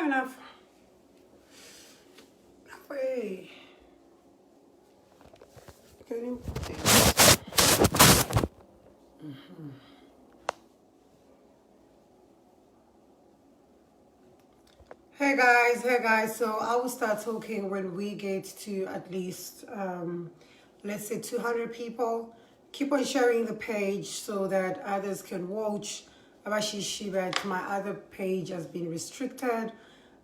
enough. Hey. Can you put this? Hey guys, so I will start talking when we get to at least let's say 200 people. Keep on sharing the page so that others can watch. Abashishibat, my other page has been restricted.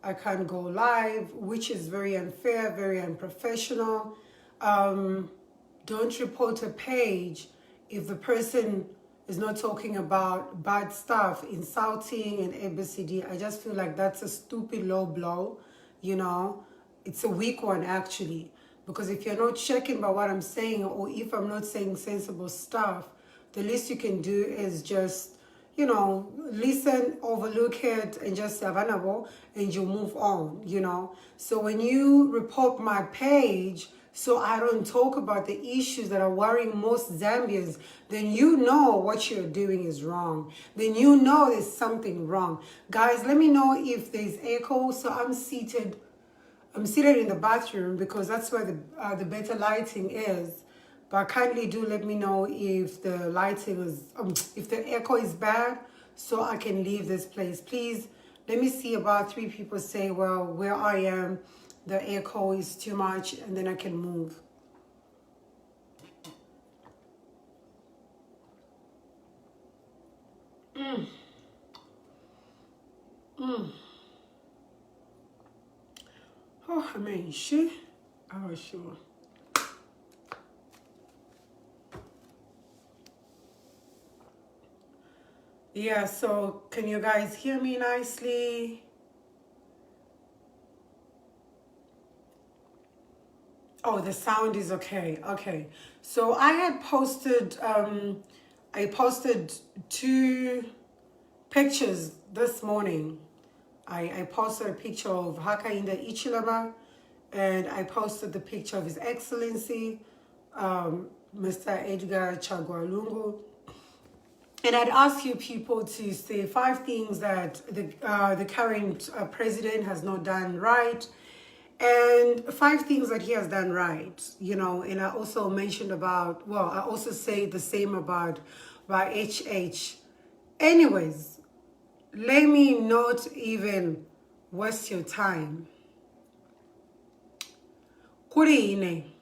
I can't go live, which is very unfair, very unprofessional. Don't report a page if the person is not talking about bad stuff, insulting and ABCD. I just feel like that's a stupid low blow, you know. It's a weak one actually, because if you're not checking by what I'm saying, or if I'm not saying sensible stuff, the least you can do is just, you know, listen, overlook it, and just say vulnerable, and you move on, you know. So when you report my page, so I don't talk about the issues that are worrying most Zambians, then you know what you're doing is wrong. Then you know there's something wrong. Guys, let me know if there's echo. So I'm seated in the bathroom because that's where the better lighting is. But kindly do let me know if the lighting is, if the echo is bad, so I can leave this place. Please, let me see about 3 people say, well, where I am, the echo is too much, and then I can move. Oh, I mean, shit. Oh, sure. Yeah, so can you guys hear me nicely? Oh, the sound is okay. Okay. So I had posted, I posted 2 pictures this morning. I posted a picture of Hakainda Ichilaba, and I posted the picture of His Excellency, Mr. Edgar Chagwa Lungu. And I'd ask you people to say 5 things that the current president has not done right, and 5 things that he has done right, you know. And I also mentioned about, well, I also say the same about HH. Anyways, let me not even waste your time. Kurine.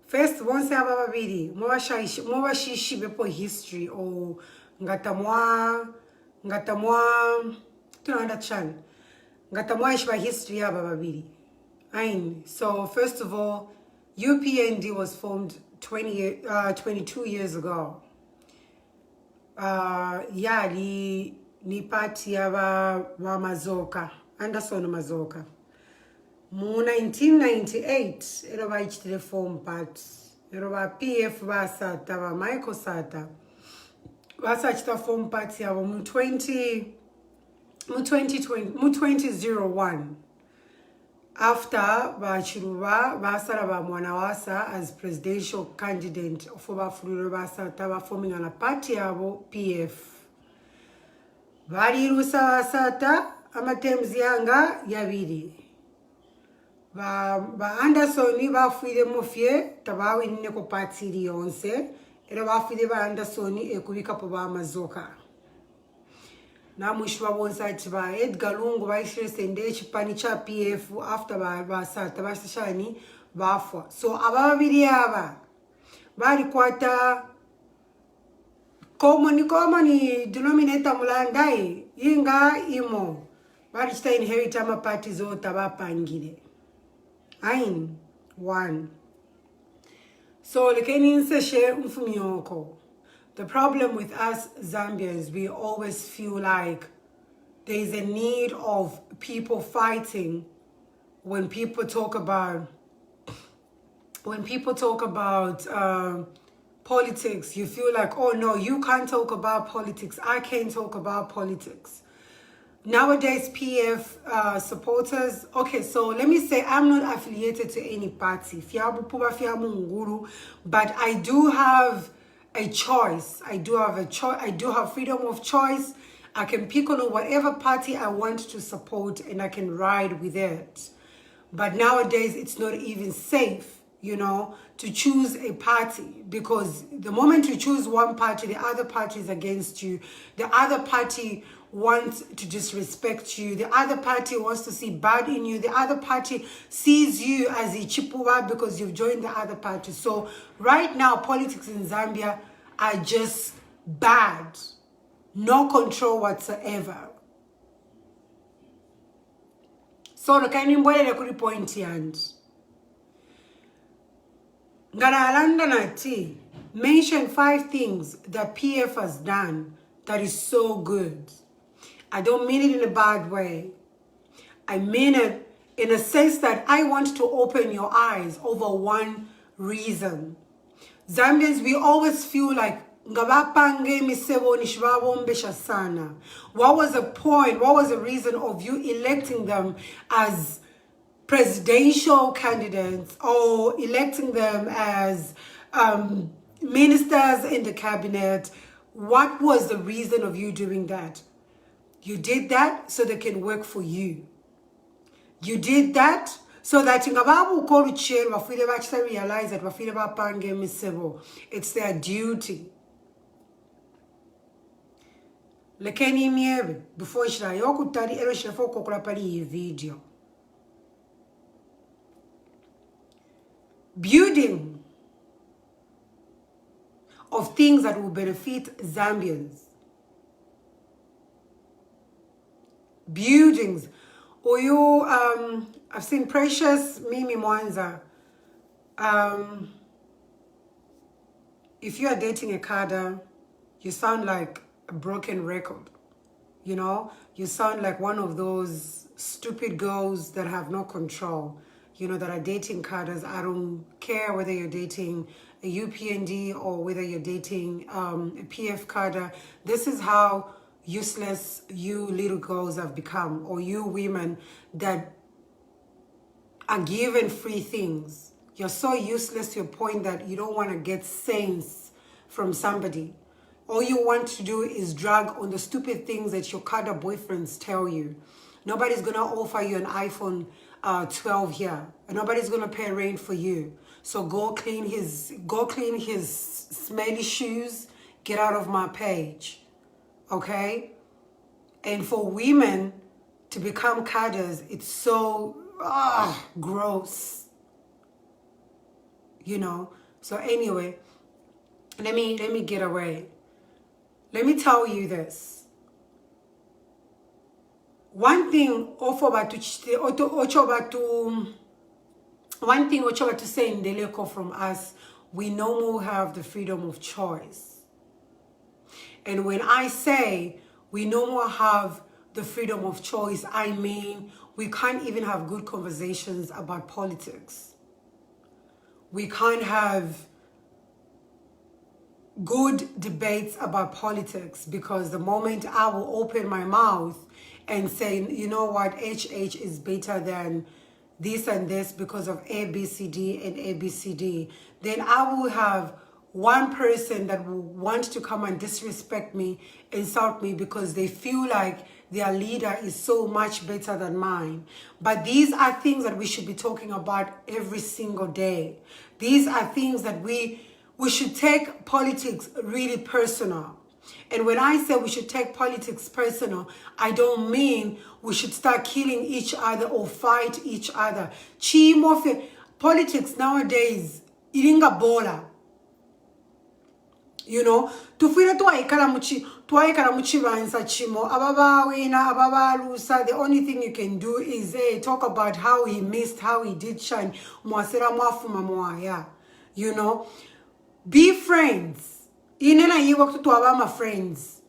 First, once I have a video, more shishi bepo history or ngatamwa, tunanda chan, ngatamwa ishba history ya bababidi. So first of all, UPND was formed 22 years ago. Yeah, ni party ya wa Mazoka, Anderson Mazoka. Mu 1998, ero ba ichitile form part. Ero ba PF ba sata, ba Michael Sata. Ba sachita form part ya mu 2001. After ba chiruba ba sara ba mwanawasa as presidential candidate for ba fuluro ba sata ba forming a party yabo PF. Bali rusa sata amatemzi yanga yabiri. Ba Anderson ba fuide mofie tabawi nne ko party liyonse. Era ba fuide ba Anderson ekubika po ba Mazoka. Na mushwa bonsa chiba Edgar Lungu ba ishire sende chipani cha PF after ba sata ba shani bafwa. So ababiri aba bali kwata common denominator mulandai inga imo bali chita inherit ama party zota bapangile. 1. So the problem with us Zambians, we always feel like there is a need of people fighting when people talk about politics. You feel like, oh no, you can't talk about politics, I can't talk about politics. Nowadays, PF supporters, okay, so let me say I'm not affiliated to any party, but I do have a choice. I do have freedom of choice. I can pick on whatever party I want to support and I can ride with it. But nowadays, it's not even safe, you know, to choose a party, because the moment you choose one party, the other party is against you. The other party wants to disrespect you. The other party wants to see bad in you. The other party sees you as a chipuwa because you've joined the other party. So right now, politics in Zambia are just bad. No control whatsoever. So the kind of kuri point and Ngaralanda nati mention 5 things that PF has done that is so good. I don't mean it in a bad way. I mean it in a sense that I want to open your eyes over one reason. Zambians, we always feel like what was the point? What was the reason of you electing them as presidential candidates or electing them as ministers in the cabinet? What was the reason of you doing that? You did that so they can work for you. You did that so that realize that it's their duty. Lekeni miebe before shira yokutari ero shira foko kula pali video. Building of things that will benefit Zambians. Buildings. Or you I've seen Precious Mimi Mwanza. If you are dating a Kada, you sound like a broken record, you know. You sound like one of those stupid girls that have no control, you know, that are dating Kadas. I don't care whether you're dating a UPND or whether you're dating a PF Kada. This is how useless you little girls have become, or you women that are given free things. You're so useless to a point that you don't want to get sense from somebody. All you want to do is drag on the stupid things that your Kada boyfriends tell you. Nobody's going to offer you an iPhone 12 here. And nobody's going to pay rent for you. So go clean his smelly shoes. Get out of my page. Okay? And for women to become Kadas, it's so gross. You know? So anyway, let me get away. Let me tell you this. One thing Ochobatu say in Deleko from us, we no more have the freedom of choice. And when I say we no more have the freedom of choice, I mean we can't even have good conversations about politics. We can't have good debates about politics, because the moment I will open my mouth and say, you know what, HH is better than this and this because of ABCD and ABCD, then I will have one person that will want to come and disrespect me, insult me, because they feel like their leader is so much better than mine. But these are things that we should be talking about every single day. These are things that we should take politics really personal. And when I say we should take politics personal, I don't mean we should start killing each other or fight each other. Politics nowadays, iringa bola. You know, tufira twaikala muchibanza chimo ababawina ababalusa. The only thing you can do is talk about how he missed, how he did shine. Mwasera mwafuma mwaya. You know, be friends. Inena yiwa to our friends.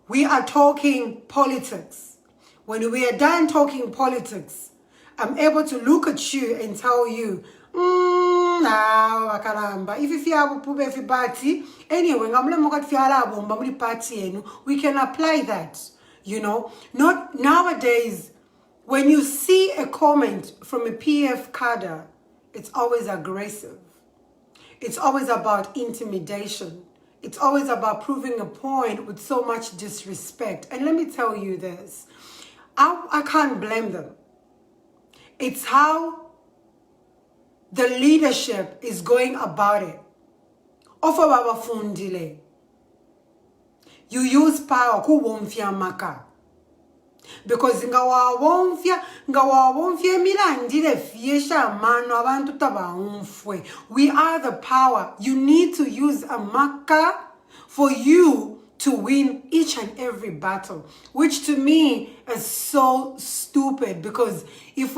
We are talking politics. When we are done talking politics, I'm able to look at you and tell you, if you feel party, anyway, we can apply that. You know, not nowadays. When you see a comment from a PF cadre, it's always aggressive. It's always about intimidation. It's always about proving a point with so much disrespect. And let me tell you this. I can't blame them. It's how the leadership is going about it. Offer baba fundile. You use power ku wonfia maka. Because ngawawonfia milandile fiesha mano abantu tabaunfwe. We are the power. You need to use a maka for you to win each and every battle, which to me is so stupid. Because if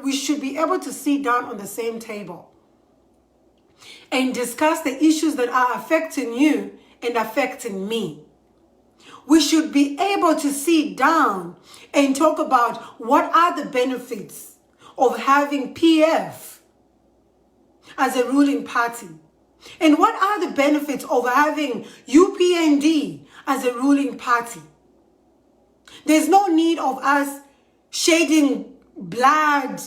we should be able to sit down on the same table and discuss the issues that are affecting you and affecting me. We should be able to sit down and talk about what are the benefits of having PF as a ruling party. And what are the benefits of having UPND as a ruling party? There's no need of us shading blood,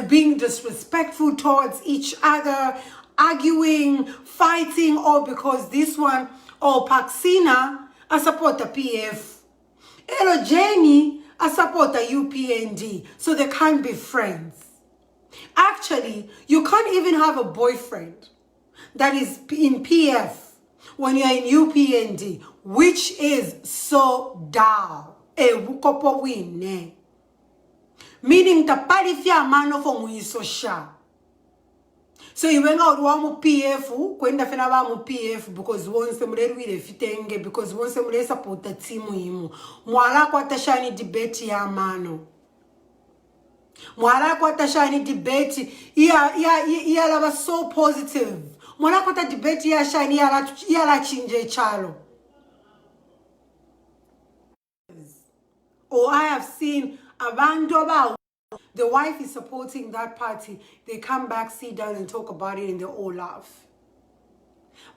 being disrespectful towards each other, arguing, fighting, or because this one, or Paxina, I support the PF. Hello, Jenny, I support the UPND. So they can't be friends. Actually, you can't even have a boyfriend that is in PF when you're in UPND, which is so down. Meaning the palifia mano for muisosha. So you went out one PF, kwenda fena ba mu PF because once the mure we fitenge because once the mure support the team imu. Mwala kwa tashani debate ya mano. Mwala kwa tashani debate ya lava so positive. Mwala kwa ta debate ya shani ya la chinje chalo. Or I have seen abantu about the wife is supporting that party. They come back, sit down and talk about it and they all laugh.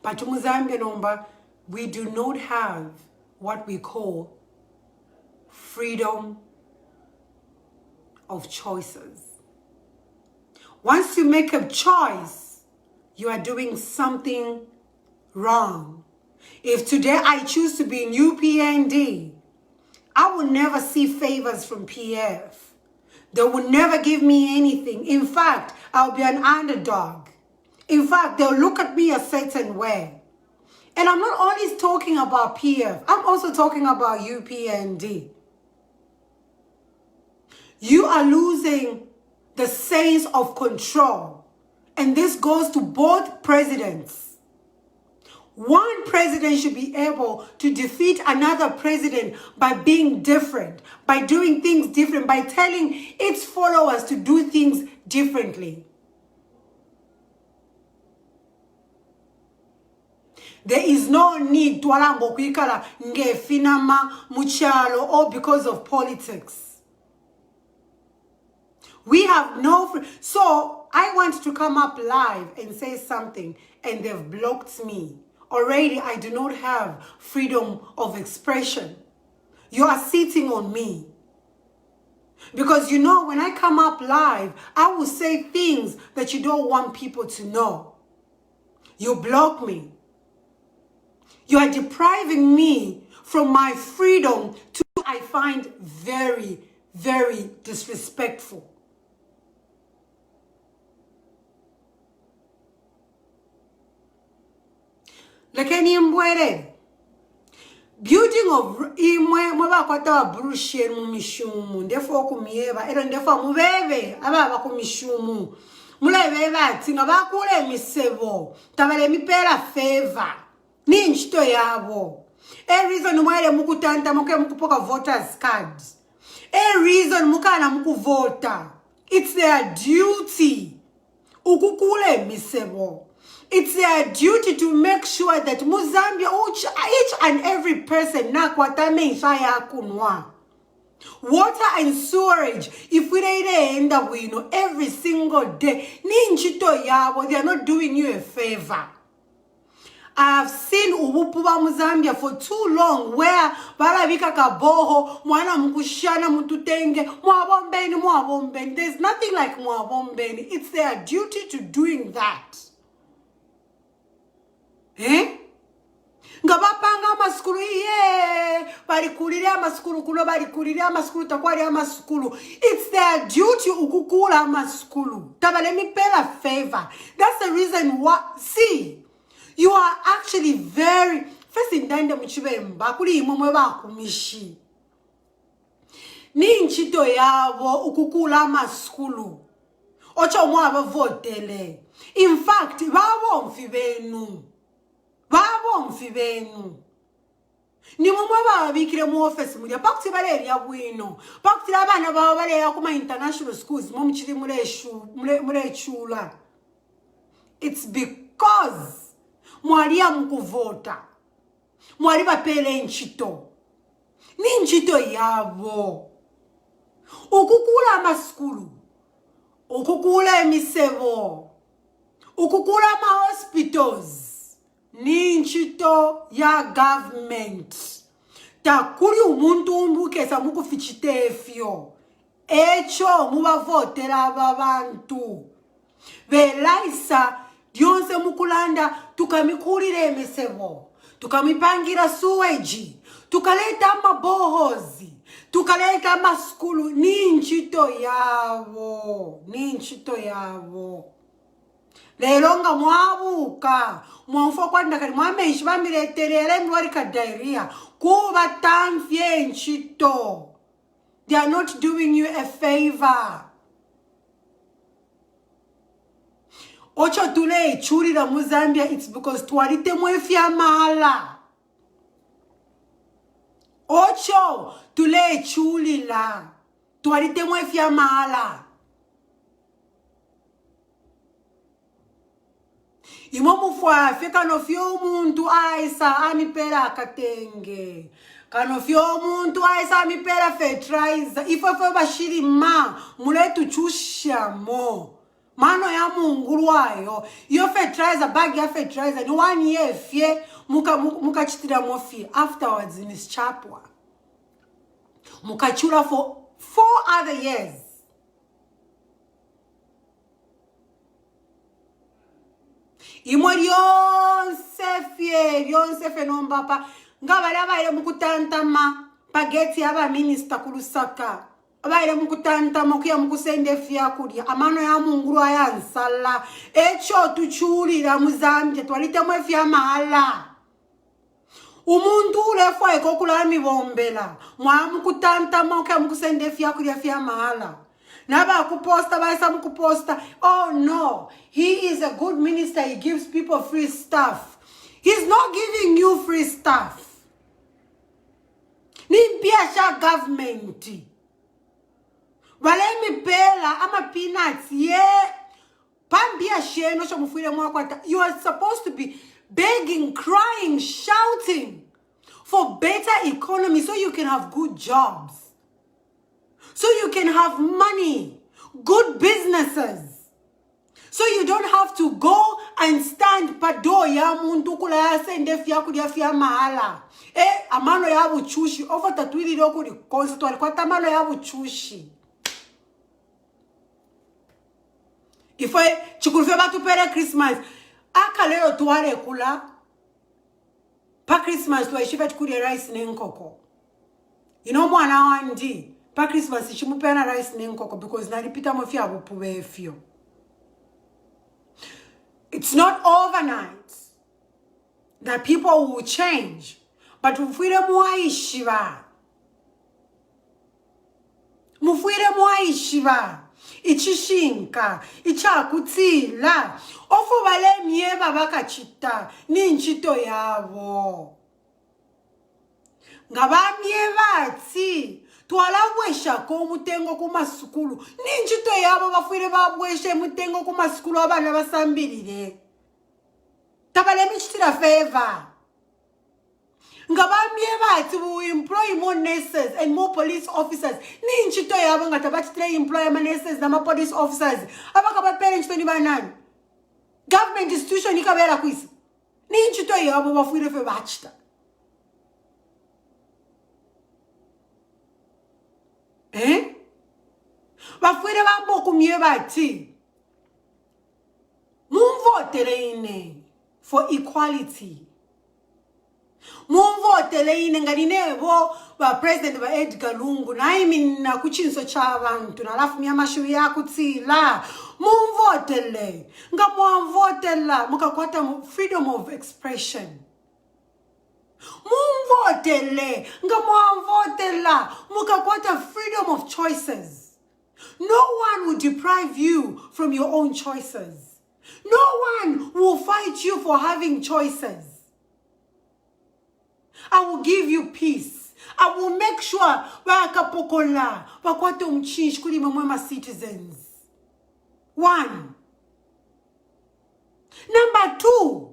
But to Mozambique number, we do not have what we call freedom of choices. Once you make a choice, you are doing something wrong. If today I choose to be in UPND, I will never see favors from PF. They will never give me anything. In fact, I'll be an underdog. In fact, they'll look at me a certain way. And I'm not only talking about PF. I'm also talking about UPND. You are losing the sense of control. And this goes to both presidents. One president should be able to defeat another president by being different, by doing things different, by telling its followers to do things differently. There is no need to muchalo or because of politics. We have no... So I want to come up live and say something and they've blocked me. Already, I do not have freedom of expression. You are sitting on me. Because when I come up live, I will say things that you don't want people to know. You block me. You are depriving me from my freedom to I find very, very disrespectful. Lakini mbwere building of imwe mwaba kwata brushie mu mishumu ndefo kumieba era ndefo mubebe ababa ku mishumu mulebe bati ngabakule misebo tabale mipera favor ninchito yabo a reason mwele mukutanta muke mukupoka voters cards a reason mukana mukuvota. It's their duty ukukule misebo. It's their duty to make sure that Mozambique, each and every person, water and sewerage, if we end up every single day, they are not doing you a favor. I have seen Ubupuba Mozambique for too long where Barabika Kaboho, Mwana Mkushana Mututenge, Mwabombeni. There's nothing like Mwabombeni. It's their duty to doing that. ngabapanga amaskulu iye balikulire amaskulu kuno balikulire amaskulu takwali amaskulu. It's their duty ukukula amaskulu. Taba, let me pay a favor. That's the reason why. See, you are actually very first in dande muchibemba kuli imwe bakumishi ni nchito yabo ukukula amaskulu ocho mwa votele. In fact, babo mfibenu ni mumwe babikire mu office muri pakuti baleri ya bwino pakuti abana baba bale ya kuma international schools mu mchiri mure chula. It's because mwali ya mkuvota mwali bapele nchito ni nchito yabo ukukula amaskulu ukukula emisebo ukukula ma hospitals ni nchito ya government. Takuri umuntu umbukesa mukufichitefyo echo mubavotera babantu belaisa dyonse mukulanda tukamikulire emisebo tukamipangira sewage tukaleta amabohozi tukaleta amaskulu. Ni nchito yabo lero nga mwabuka mwamfo kwanda kali mwamenshi bamireterere mwari ka diarrhea kuba tamfye nchito. They are not doing you a favor. Ocho tule churira mu Zambia, it's because twalite mwefya mahala. Ocho tule chulila twalite mwefya mahala. Imomufwafe kanofyo umuntu aisa amipera akatenge. Kanofyo umuntu aisa amipera fertilizer. Ifefe bashiri muletu chushamo. Mano ya mungurwayo. Iyo fertilizer, bag ya fertilizer. Ni 1 year fye muka chitira mofi. Afterwards in his chapwa. Muka chura for 4 other years. Imwe lyonse fe nombapa ngabali abaire mukutantama pageti aba minister kulusaka abaire mukutantama kuya mukusende fya kulya amano ya munguru ayansala echo tuchulira mu Zambia twalite mwe fya mahala umuntu ulefo ekokula mibombela mwa mukutantama kuya mukusende fya kulya fya mahala. Naba kuposta baisa mukuposta. Oh no, he is a good minister. He gives people free stuff. He's not giving you free stuff. Nimpiasha government. Walemi pela ama peanuts pambia sheno sho mufire mwakwata. You are supposed to be begging, crying, shouting for better economy so you can have good jobs. So you can have money, good businesses. So you don't have to go and stand pado ya muntu kula ya sende fya kudia fya mahala. Amano ya buchushi. Ofo tatuili loko di konstituali kwa tamano ya buchushi. Ifoe chikulfe batu pere Christmas. Aka leo tuwale kula. Pa Christmas tuwa ishifa tukuri rice nenkoko. Mwana wandi. Pa Christmas chimupena rice nenkoko because nalipita mwefi abupu wefyo. It's not overnight that people will change, but mufire muaishiva ichishinka ichakutsila ofu bale mieba bakachita ni nchito yabo ngabamye batsi twalabwesha ko mutengo ku masukulu ninjito yabo bafire babweshe mutengo ku masukulu abana basambirire tabale michitira favor ngabamye bati we employ more nurses and more police officers ninjito yabo ngatabachitira employ more nurses na police officers abakaba parents to ni banani government institution ikabera kwisi ninjito yabo bafire fe bachita. Bafwire bambo kumye bati mumvotere ine for equality. Mumvotele ine ngalinevo ba president ba Edgar Lungu na imi na kuchinso cha abantu na lafu miyamashu ya kutsila mumvotele nga muamvotela mukakwata freedom of expression. Mumvotele nga muamvotela mukakwata freedom of choices. No one will deprive you from your own choices. No one will fight you for having choices. I will give you peace. I will make sure wakapokola wakwata umchinji kuli mwema citizens. 1. Number 2.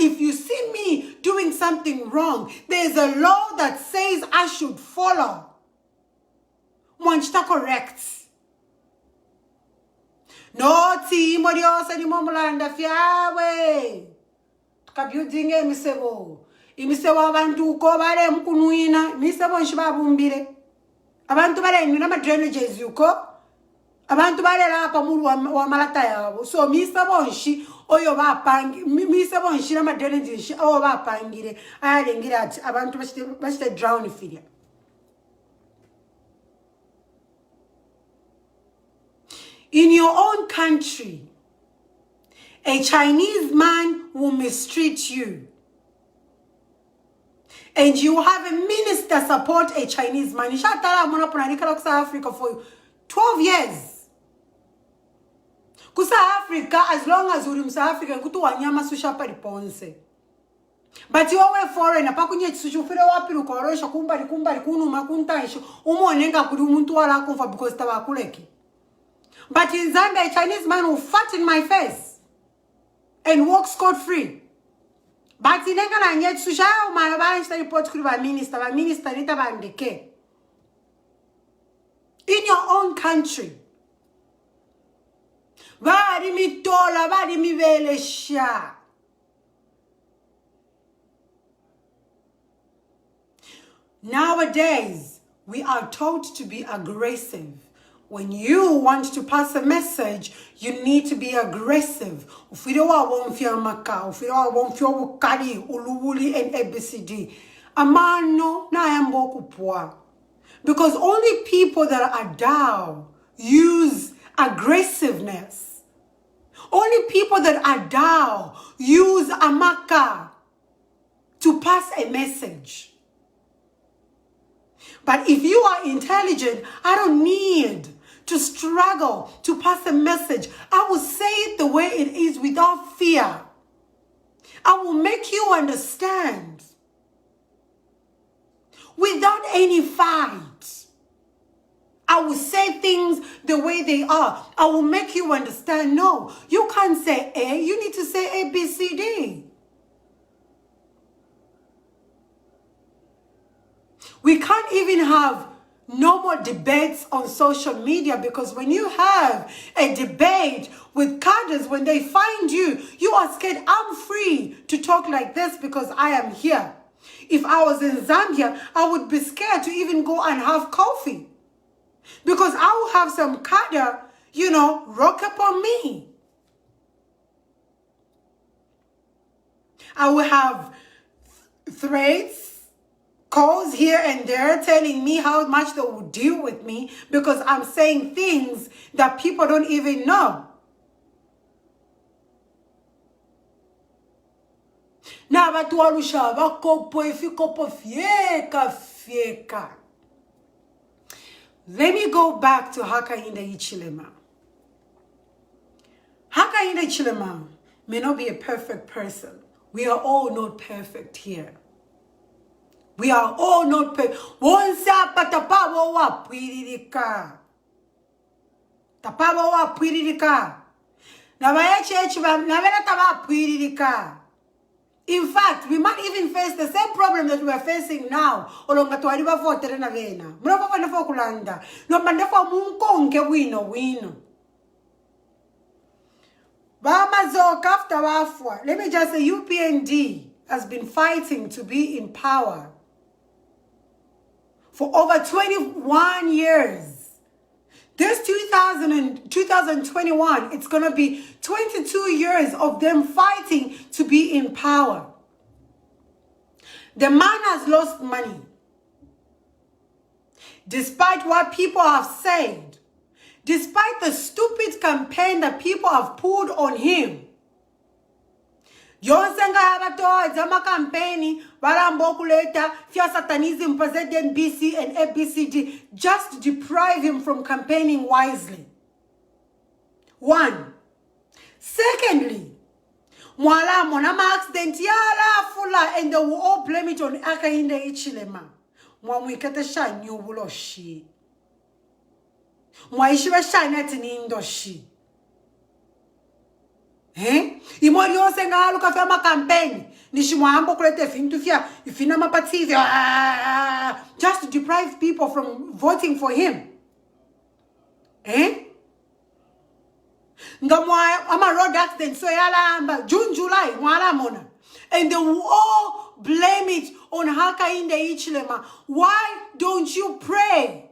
If you see me doing something wrong, there's a law that says I should follow. Mwanchita correct. No timo diose ni momulanda fiawe. Building emisebo. Imisebo abantu uko bare mkunuina. Imisebo nshibabumbire. Abantu bare nina ma drainages yuko. Abantu bare lapa mulu wa malata yabo. So misebo nshi oyo bapangi. Misebo nshi na ma drainages nshi oyo bapangire. Ayalengire ati abantu bashite drown filia. In your own country, a Chinese man will mistreat you. And you have a minister support a Chinese man. Nishatala mwana punanika South Africa for 12 years. Kusa Africa, as long as uri South Africa, kutu wanyama susha pariponse. But you are foreign, apakunye tsuchu fire wapi lukorosha kumbari kunu makunta isho. Umo nenga kuri umuntu wala kumfa because tabakuleki. But in Zambia, a Chinese man will fart in my face and walk scot-free. But in England, yet susha umalabani report kuri ba minister nita bandeke. In your own country. Bari mi tola, bari mi velesha. Nowadays, we are taught to be aggressive. When you want to pass a message, you need to be aggressive. Ufidowa wonfia maka, ufidowa wonfia wukari, uluwuli and ABCD. Amano na yamboku poa. Because only people that are down use aggressiveness. Only people that are down use amaka to pass a message. But if you are intelligent, I don't need to struggle to pass a message. I will say it the way it is without fear. I will make you understand without any fight. I will say things the way they are. I will make you understand. No, you can't say A. You need to say A, B, C, D. We can't even have normal debates on social media, because when you have a debate with cadres, when they find you, you are scared. I'm free to talk like this because I am here. If I was in Zambia, I would be scared to even go and have coffee, because I will have some cadre, rock up on me. I will have threats, calls here and there telling me how much they will deal with me because I'm saying things that people don't even know. Na watu walusha wakopo ifikopo fieka. Let me go back to Hakainde Hichilema. Hakainde Hichilema may not be a perfect person. We are all not perfect here. We are all not perfect. Wonsa patapawo wa pwiririka. Tapawo wa pwiririka. Na waeche na vena taba pwiririka. In fact, we might even face the same problem that we are facing now. Olonga tuwaliba votere na vena. Muna papa nafo kulanda. No mandafo munkonge wino. Bamazo kafta wafwa. Let me just say, UPND has been fighting to be in power for over 21 years. This 2021, it's going to be 22 years of them fighting to be in power. The man has lost money. Despite what people have said, despite the stupid campaign that people have pulled on him, campaign, Satanism, President BC and ABCD, just to deprive him from campaigning wisely. One. Secondly, Mwala Monama accident yala fula, and they will all blame it on Akainde Ichilema. Mwamwikete shine you buloshi. Mwaishiwa shine at an indoshi. Imori yose nga luka fema campaign nishimwambo kulete fintu fya ifina mapatizi just to deprive people from voting for him. Nga ama road accident so yala June July mwala mona, and they will all blame it on Hakainde Ichilema. Why don't you pray?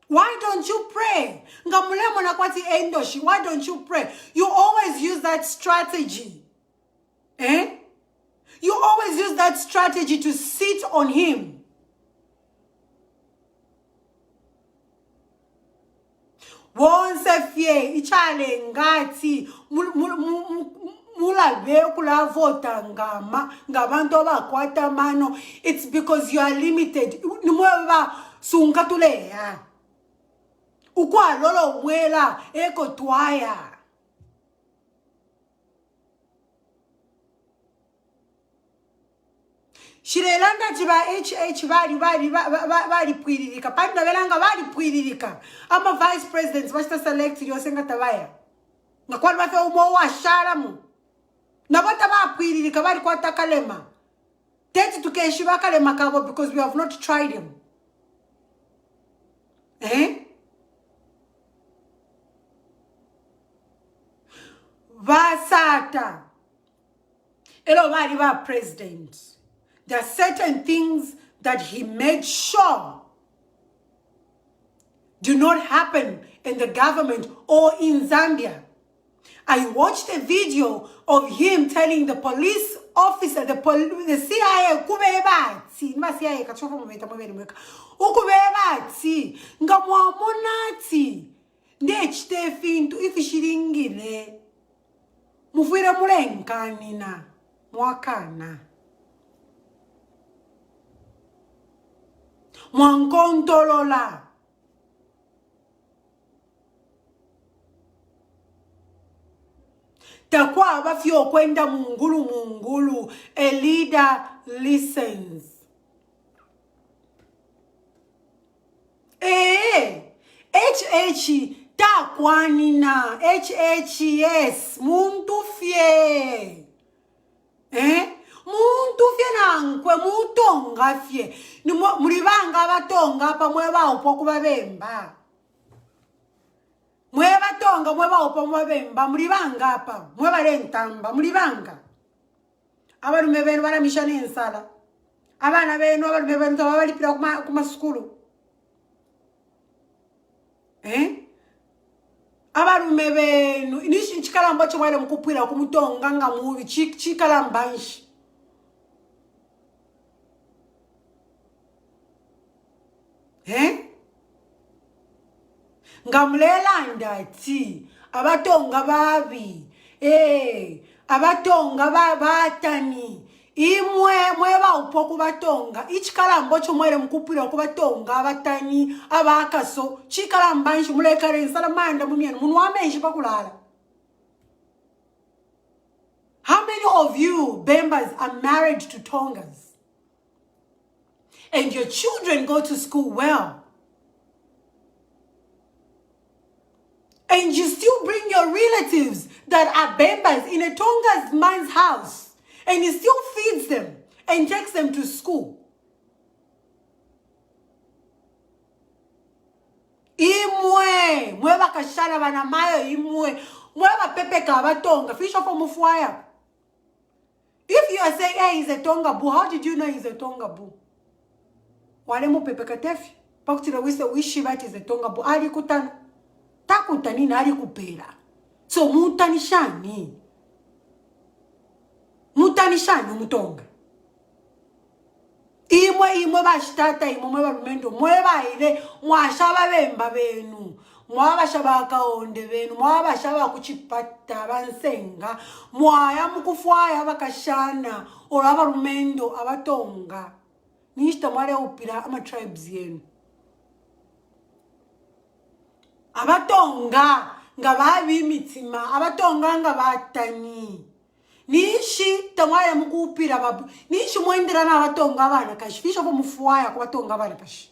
Why don't you pray? Why don't you pray? You always use that strategy. You always use that strategy to sit on him. Once a fear, ichale ngati kula vota ngabantu abakwata mano. It's because you are limited. Sunkatuleya. Ukwa lolo mwela eko tuaya. Shirelanda chiba HH bari pwiririka. Panda belanga bari pwiririka. Ama vice presidents washita select yosenga tabaya. Na kwa bafe umo wa sharamu. Na bata ba pwiririka bari kwa takalema. Teti tukeshiba kalema kabo because we have not tried him. Vasata. Elo bari ba president. There are certain things that he made sure do not happen in the government or in Zambia. I watched a video of him telling the police officer, the CIA, Mwankontolola. Takwa abafyo kwenda mungulu. A leader listens. HH takwanina. HHS muntu fye. Muntu fye nankwe mutonga fye. Mulibanga batonga pa mweba upo kubabemba. Mweba tonga mweba upo mwabemba. Mulibanga apa. Mweba rentamba. Mulibanga. Abalume benu baramishana ensala. Abana benu abalume benu tabalipira kuma skulu. Abalume benu nishi chikalamba chomwele mukupwira kumutonga nga mubi chikalamba nshi. Ngamlela ndati abatonga babi abatonga batani imwe mweba upo kubatonga ichikalambo chomwele mukupira kubatonga abatani abakaso chikalamba nshi mulekare nsalamanda mumyenu munu wamenshi pakulala. How many of you Bembas are married to Tongas and your children go to school well? And you still bring your relatives that are Bembas in a Tonga's man's house. And he still feeds them and takes them to school. Imwe. Mweba kashara banamayo imwe. Mweba pepe kabatonga. Fish off Musukwa. If you are saying, hey, he's a Tonga boo, how did you know he's a Tonga boo? Wale mu pepe katefi. pakutira wise wishivatize tonga bo ali kutana takutani nali kupera so mutanishani mutonga imwe bashitata imwe barumendo mwe baile mwashaba bemba benu mwabashaba akaonde benu mwabashaba kuchipata bansenga mwaya mukufwaya bakashana olaba rumendo abatonga nishita mwale upira ama tribes yenu abatonga ngababi imitima abatonga ngabatani nishi tamwaya mukupira babu nishi mwendera na abatonga abana kashi fisho bo mufwaya ku batonga abana kashi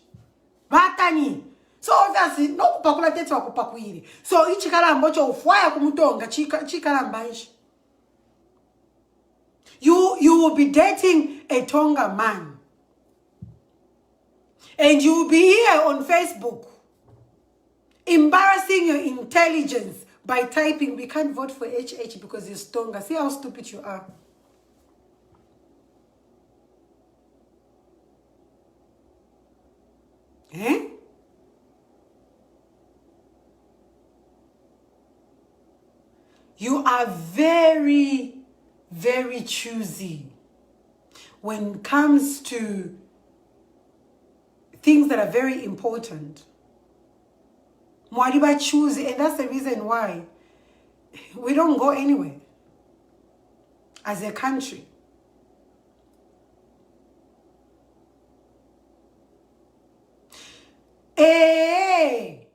batani so obviously no kupakula tetwa kupakwire so ichi kalambo cho ufwaya ku mutonga chikalamba ishi you will be dating a Tonga man and you will be here on Facebook embarrassing your intelligence by typing, we can't vote for HH because it's Tonga. See how stupid you are. Eh? You are very, very choosy when it comes to things that are very important. Mwaliba choose, and that's the reason why we don't go anywhere as a country. Hey,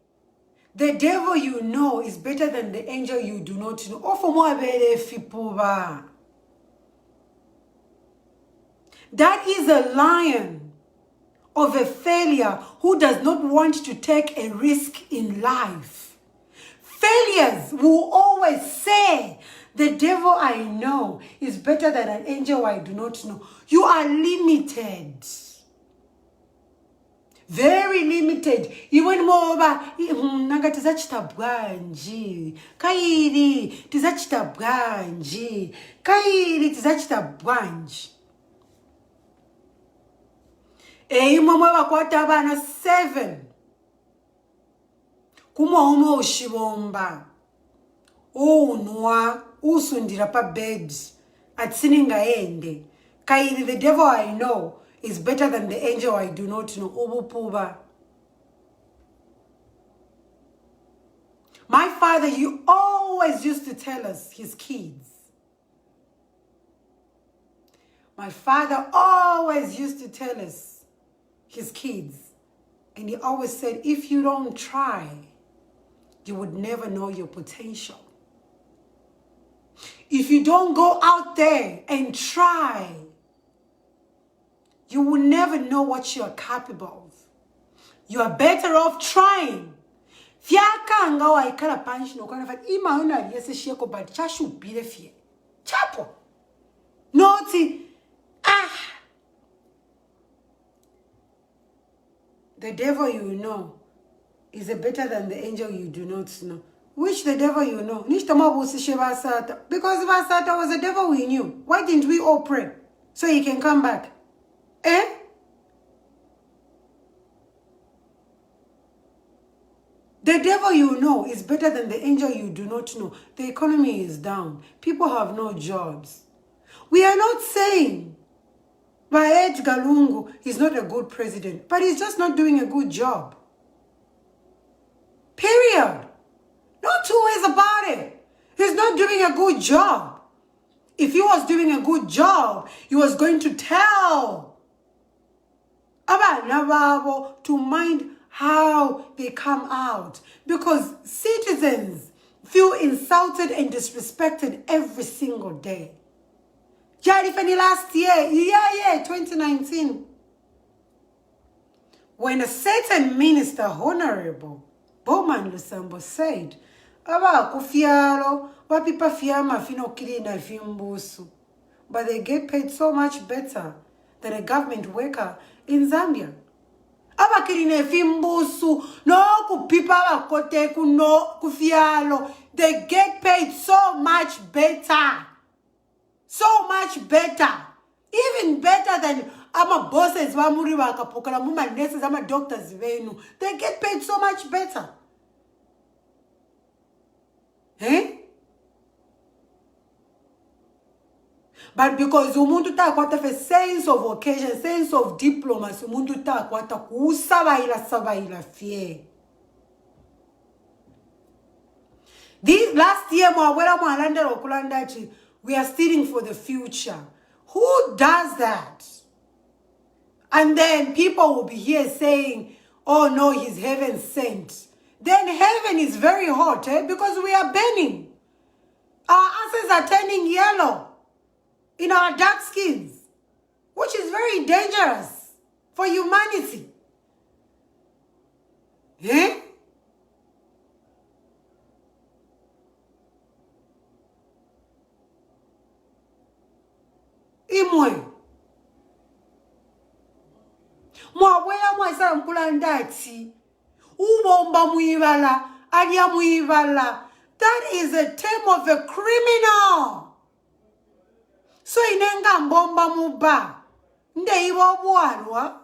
the devil you know is better than the angel you do not know. That is a lion of a failure who does not want to take a risk in life. Failures will always say, the devil I know is better than an angel I do not know. You are limited. Very limited. Even more nanga tizachita bwanji. Kairi tizachita bwanji. Kairi tizachita bwanji. Imwe bakwata abana 7 kumwa ushibomba unwa usundira pa bed atsininga ende kairi the devil I know is better than the angel I do not know ubupuba. My father, you always used to tell us, his kids. My father always used to tell us, his kids, and he always said, if you don't try, you would never know your potential. If you don't go out there and try, you will never know what you are capable of. You are better off trying. Fiakanga wa ikala panshi no kana fat ima una yese sheko but chashu bile fie. Chapo. Noti the devil you know is better than the angel you do not know. Which the devil you know? Because Vasata was the devil we knew. Why didn't we all pray? So he can come back. Eh? The devil you know is better than the angel you do not know. The economy is down. People have no jobs. We are not saying Baet Galungu is not a good president, but he's just not doing a good job. Period. No two ways about it. He's not doing a good job. If he was doing a good job, he was going to tell Abba to mind how they come out. Because citizens feel insulted and disrespected every single day. Jarifani last year, 2019. When a certain minister, Honorable Bowman Lusambo, said, Aba kufialo, wapipa fiama fino kilina fimbusu. But they get paid so much better than a government worker in Zambia. Aba kilina fimbusu, no kupipa wakote kuno kufialo. They get paid so much better. So much better. Even better than ama-bosses bamuri vakapokana muma-nurses ama-doctors venu, they get paid so much better. But because umuntu takwata for sense of occasion, sense of diplomacy, umuntu takwata kusabaila fear. This last year, we are stealing for the future. Who does that? And then people will be here saying, oh no, he's heaven sent. Then heaven is very hot, because we are burning. Our asses are turning yellow in our dark skins, which is very dangerous for humanity. Imwe. Mwawela mwasa mkulandati. Ubomba muivala. Adia muivala. That is a term of a criminal. So inenga mbomba muba. Nde iwo bwalwa.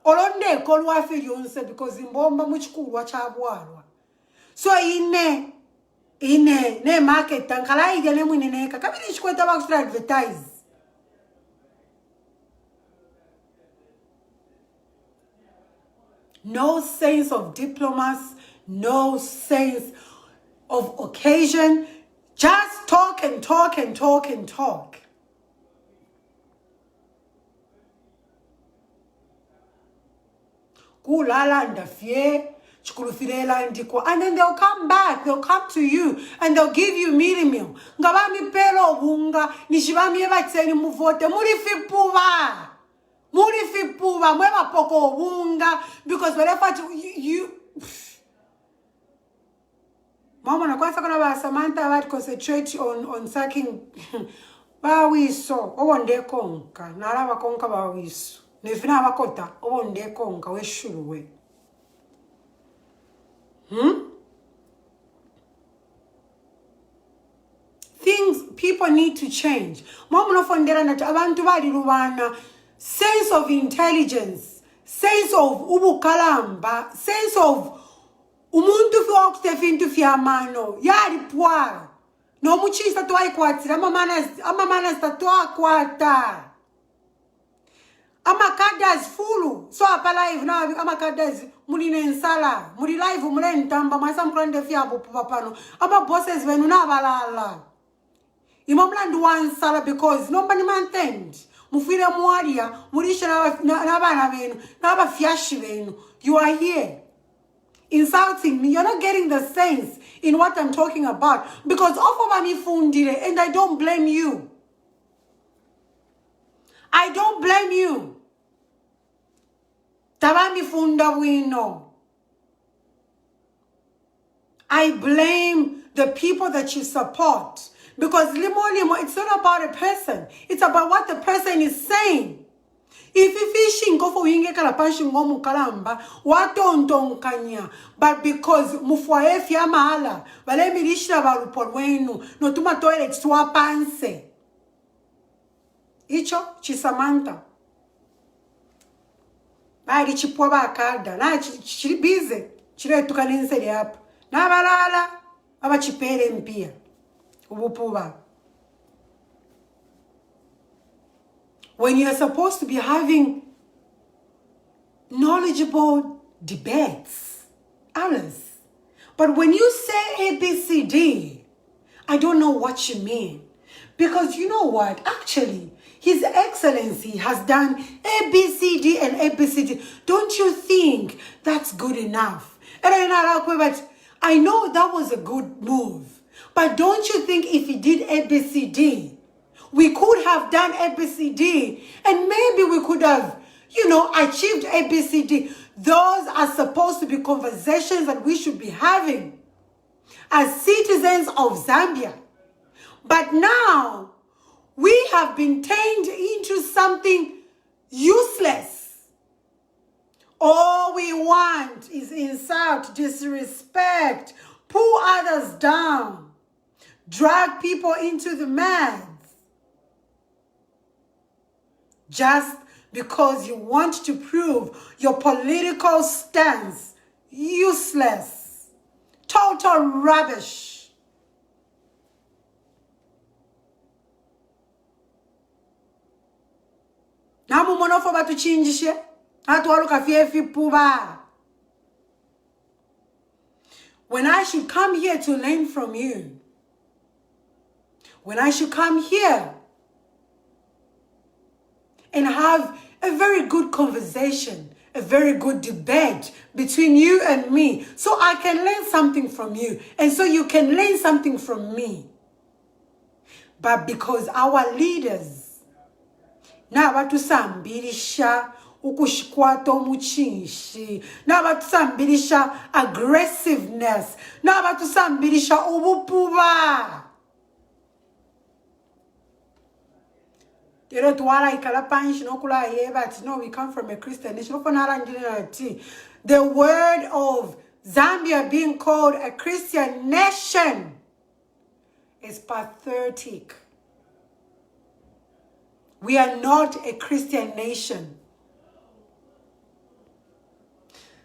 Olonde kolwa fili yonse because mbomba muchikulwa cha bwalwa. So ne market tankala ide ne mwineneka. Kabili chikweta bakustra advertise. No sense of diplomacy, no sense of occasion. Just talk and talk and talk and talk. Kulala and fear, and then they'll come back, they'll come to you, and they'll give you meal. Ngabami pelo bunga, nishibami eva tseni muvote, muri fipuva. Mweba poko bunga, because whatever you Mama na kwanza kuna ba Samantha wa concentrate on sucking ba wiso obonde konka nalaba konka ba wiso nefina abakota obonde konka weshuruwe Things people need to change. Mama no fondera na abantu bali rubana sense of intelligence, sense of ubukalamba, sense of umuntu fi okutefintu fi amano yali pwa no muchisa to aikwatira amamana statwa kwata amakadas fulu so apa live now amakadas muline nsala muri live mule ntamba masa mkrande fi abo papano ama bosses venu na balala imamlandu wansala because nobody maintained mufire mwalia murisha na bana benu na bafyashi benu. You are here insulting me. You're not getting the sense in what I'm talking about. Because off me fundire, and I don't blame you. I don't blame you. Tabami funda wino. I blame the people that you support. Because limo, it's not about a person. It's about what the person is saying. If you fishing go for winge kala panshi ngomu kalamba wato kanya, but because mufwae fya mahala bale milishira barupol wenu no tuma toilet twa panse icho chisamanta bali chipwa bakada na chiribize chire tukanensele hapa na balala abachipere mpia ubupuba. When you're supposed to be having knowledgeable debates, others. But when you say ABCD, I don't know what you mean. Because you know what? Actually, His Excellency has done ABCD and ABCD. Don't you think that's good enough? But I know that was a good move. But don't you think if he did ABCD, we could have done ABCD and maybe we could have, achieved ABCD. Those are supposed to be conversations that we should be having as citizens of Zambia. But now, we have been turned into something useless. All we want is insult, disrespect, pull others down, drag people into the mud. just because you want to prove your political stance. Useless. Total rubbish. Namu monofo batu chinjishe. Hatu waluka fiefi puba. When I should come here to learn from you, when I should come here and have a very good conversation, a very good debate between you and me, so I can learn something from you, and so you can learn something from me. But because our leaders, na batusambirisha ukushikwato muchinshi, na batusambirisha aggressiveness, na batusambirisha ubupuba. No, we come from a Christian nation. The word of Zambia being called a Christian nation is pathetic. We are not a Christian nation.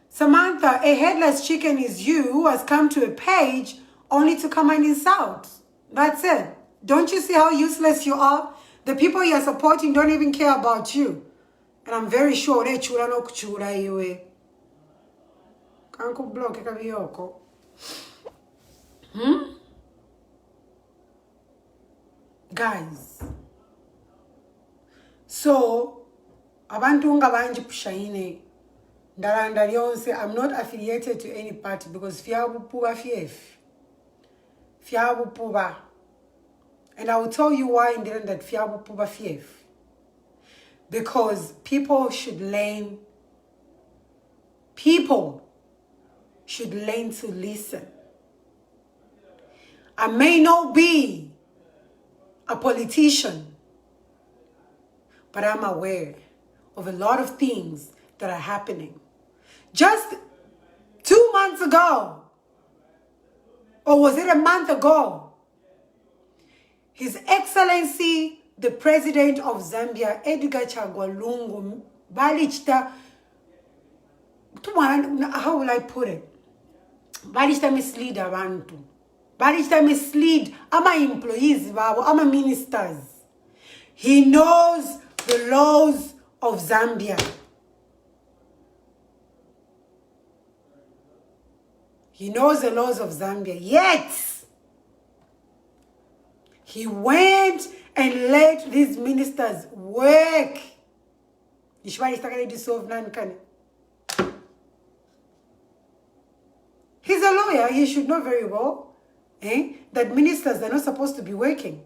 Samantha, a headless chicken is you who has come to a page only to come and insult. That's it. Don't you see how useless you are? The people you are supporting don't even care about you. And I'm very sure they chura no kuchura iwe. Kanku block ekabiyoko. Guys. So, abantu ngabanji pushayine. Ndaranda lyonse, I'm not affiliated to any party because fiabu puba fief. Fiabu puba. And I will tell you why in the end that fiabu puba fief. Because people should learn to listen. I may not be a politician, but I'm aware of a lot of things that are happening. Just 2 months ago, or was it a month ago, His Excellency, the President of Zambia, Edgar Chagwa Lungu, Balichta, how will I put it? Balichta mislead abantu. Balichta mislead ama employees, ama ministers. He knows the laws of Zambia. He knows the laws of Zambia. Yet, he went and let these ministers work. He's a lawyer. He should know very well that ministers are not supposed to be working.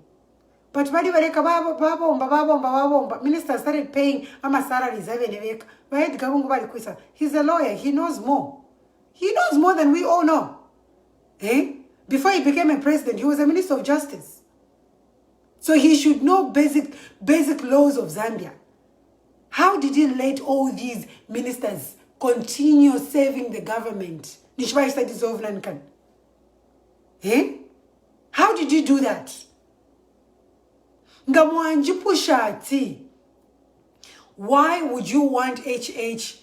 But ministers started paying salaries. He's a lawyer. He knows more. He knows more than we all know. Before he became a president, he was a minister of justice. So he should know basic laws of Zambia. How did he let all these ministers continue serving the government? How did you do that? Why would you want HH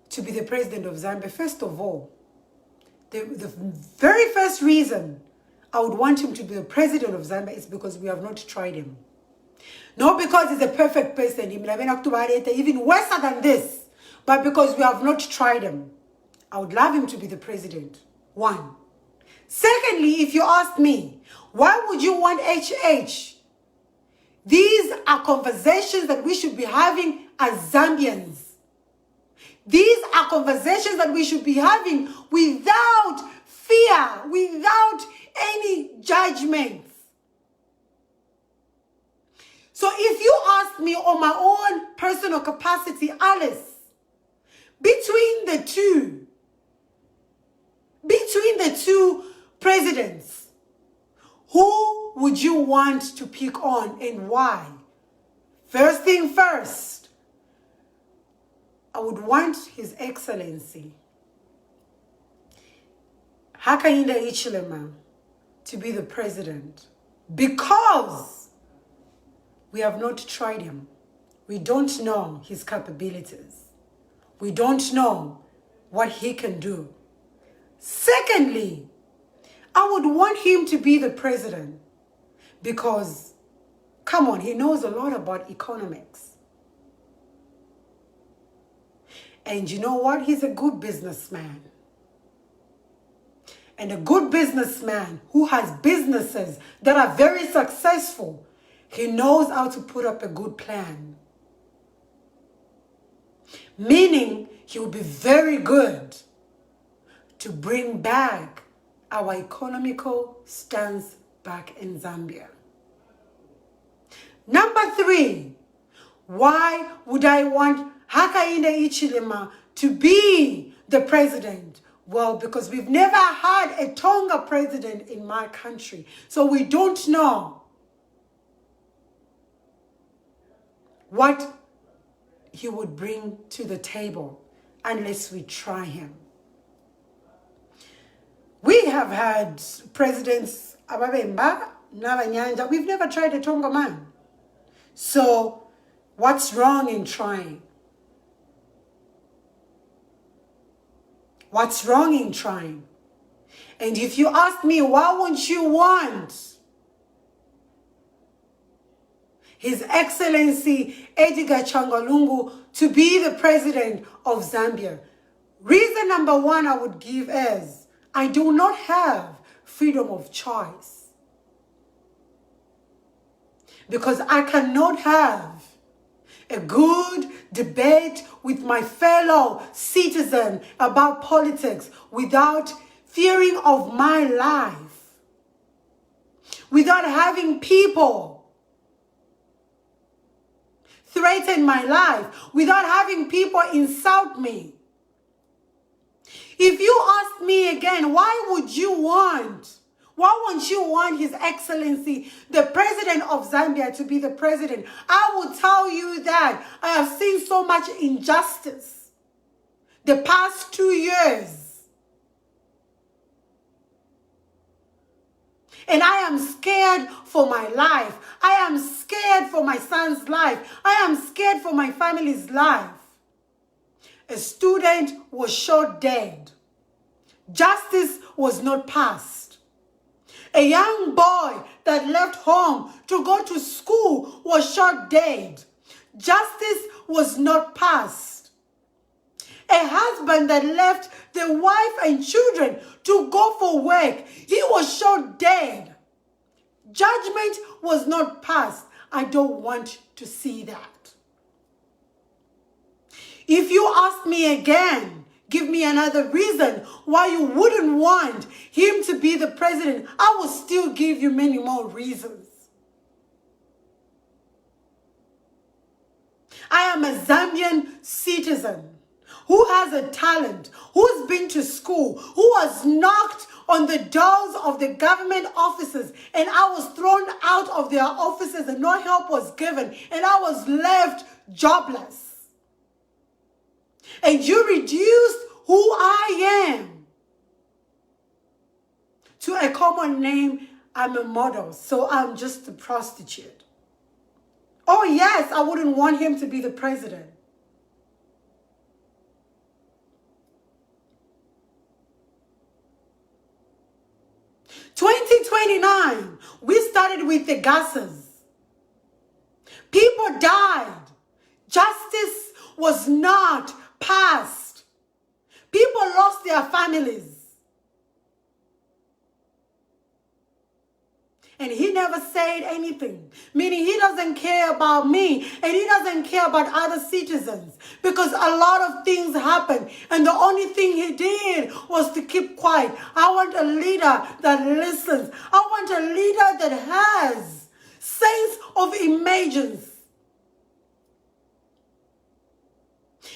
to be the president of Zambia? First of all, the very first reason I would want him to be the president of Zambia is because we have not tried him. Not because he's a perfect person, even worse than this, but because we have not tried him. I would love him to be the president. One. Secondly, if you ask me, why would you want HH? These are conversations that we should be having as Zambians. These are conversations that we should be having without fear, without any judgments. So if you ask me on my own personal capacity, Alice, between the two presidents, who would you want to pick on and why? First thing first, I would want His Excellency Hakainde Hichilema to be the president because we have not tried him. We don't know his capabilities. We don't know what he can do. Secondly, I would want him to be the president because, come on, he knows a lot about economics. And you know what? He's a good businessman. And a good businessman who has businesses that are very successful, he knows how to put up a good plan. Meaning, he will be very good to bring back our economical stance back in Zambia. Number 3, why would I want Hakainde Hichilema to be the president? Well, because we've never had a Tonga president in my country. So we don't know what he would bring to the table unless we try him. We have had presidents, Ababemba, Nabanyanja. We've never tried a Tonga man. So what's wrong in trying? What's wrong in trying? And if you ask me, why won't you want His Excellency Edgar Changalungu to be the president of Zambia? Reason number 1 I would give is, I do not have freedom of choice. Because I cannot have a good debate with my fellow citizen about politics without fearing of my life, without having people threaten my life, without having people insult me. If you ask me again, why won't you want His Excellency, the President of Zambia, to be the president? I will tell you that I have seen so much injustice the past 2 years. And I am scared for my life. I am scared for my son's life. I am scared for my family's life. A student was shot dead. Justice was not passed. A young boy that left home to go to school was shot dead. Justice was not passed. A husband that left the wife and children to go for work, he was shot dead. Judgment was not passed. I don't want to see that. If you ask me again, give me another reason why you wouldn't want him to be the president, I will still give you many more reasons. I am a Zambian citizen who has a talent, who's been to school, who has knocked on the doors of the government offices, and I was thrown out of their offices and no help was given, and I was left jobless. And you reduced who I am to a common name. I'm a model, so I'm just a prostitute. Oh yes, I wouldn't want him to be the president. In 2029, we started with the gases. People died. Justice was not passed. People lost their families. And he never said anything, meaning he doesn't care about me and he doesn't care about other citizens, because a lot of things happened and the only thing he did was to keep quiet. I want a leader that listens. I want a leader that has sense of emergence.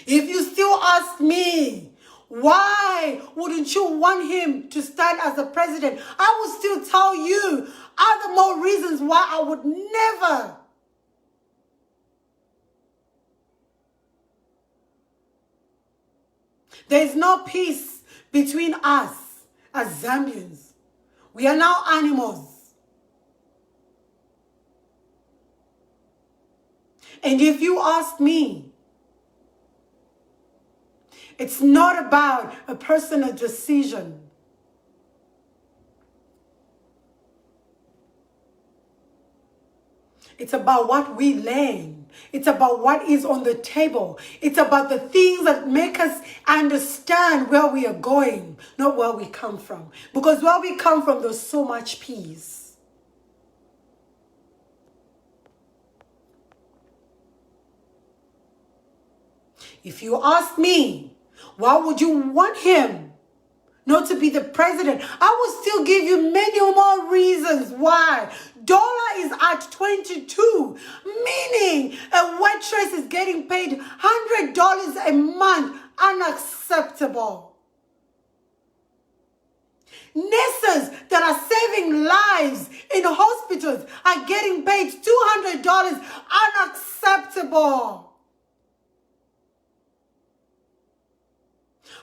If you still ask me, why wouldn't you want him to stand as the president? I will still tell you other more reasons why I would never. There is no peace between us as Zambians. We are now animals. And if you ask me, it's not about a personal decision. It's about what we learn. It's about what is on the table. It's about the things that make us understand where we are going, not where we come from. Because where we come from, there's so much peace. If you ask me, why would you want him not to be the president? I will still give you many more reasons why. Dollar is at 22, meaning a waitress is getting paid $100 a month. Unacceptable. Nurses that are saving lives in hospitals are getting paid $200. Unacceptable.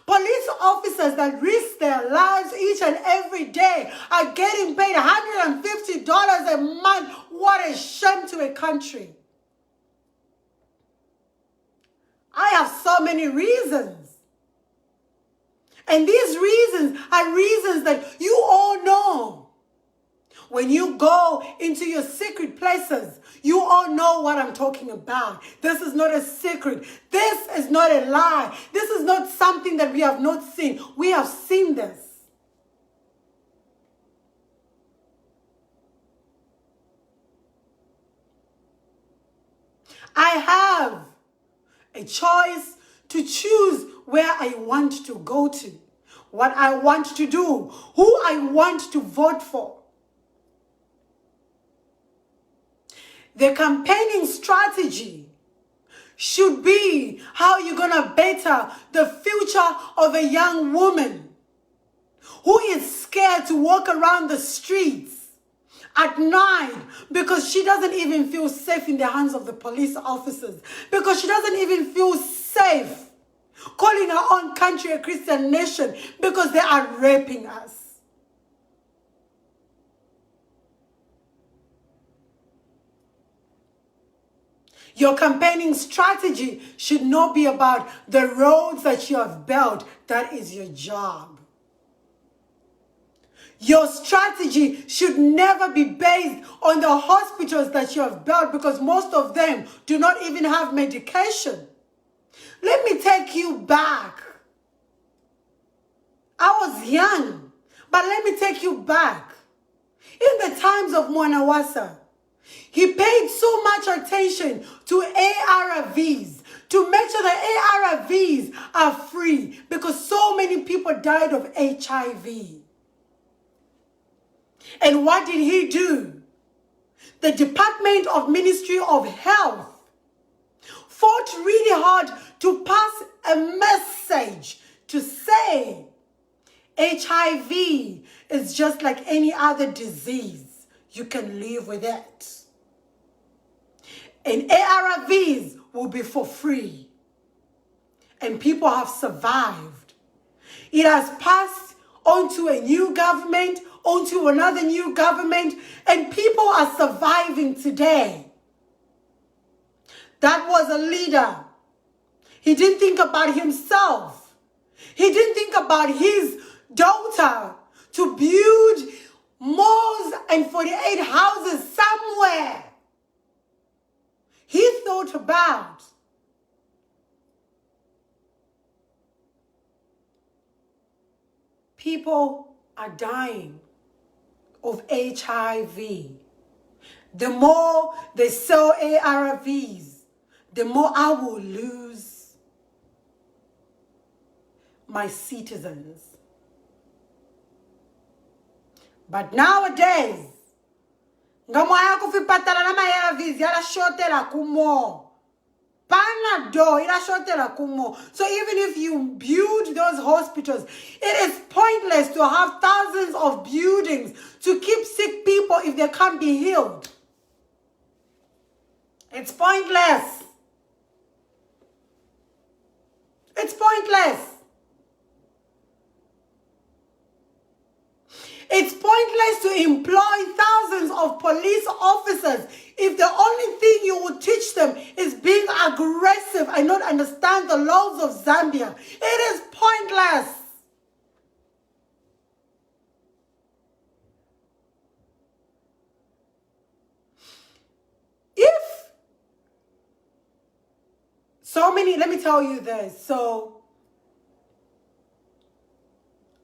Police officers that risk their lives each and every day are getting paid $150 a month. What a shame to a country. I have so many reasons. And these reasons are reasons that you all know. When you go into your secret places, you all know what I'm talking about. This is not a secret. This is not a lie. This is not something that we have not seen. We have seen this. I have a choice to choose where I want to go to, what I want to do, who I want to vote for. The campaigning strategy should be how you're going to better the future of a young woman who is scared to walk around the streets at night because she doesn't even feel safe in the hands of the police officers, because she doesn't even feel safe calling her own country a Christian nation because they are raping us. Your campaigning strategy should not be about the roads that you have built. That is your job. Your strategy should never be based on the hospitals that you have built, because most of them do not even have medication. Let me take you back. I was young, but let me take you back. In the times of Mwanawasa, he paid so much attention to ARVs to make sure that ARVs are free, because so many people died of HIV. And what did he do? The Department of Ministry of Health fought really hard to pass a message to say HIV is just like any other disease. You can live with it. And ARVs will be for free. And people have survived. It has passed on to a new government, onto another new government, and people are surviving today. That was a leader. He didn't think about himself. He didn't think about his daughter to build malls and 48 houses somewhere. He thought about people are dying of HIV. The more they sell ARVs, the more I will lose my citizens. But nowadays, ngamoya kufipatala na ARVs yala shotela kumo. Panado ila shotela kumo. So even if you build those hospitals, it is pointless to have thousands of buildings to keep sick people if they can't be healed. It's pointless. It's pointless. It's pointless to employ thousands of police officers, if the only thing you would teach them is being aggressive and not understand the laws of Zambia, it is pointless. Let me tell you this. So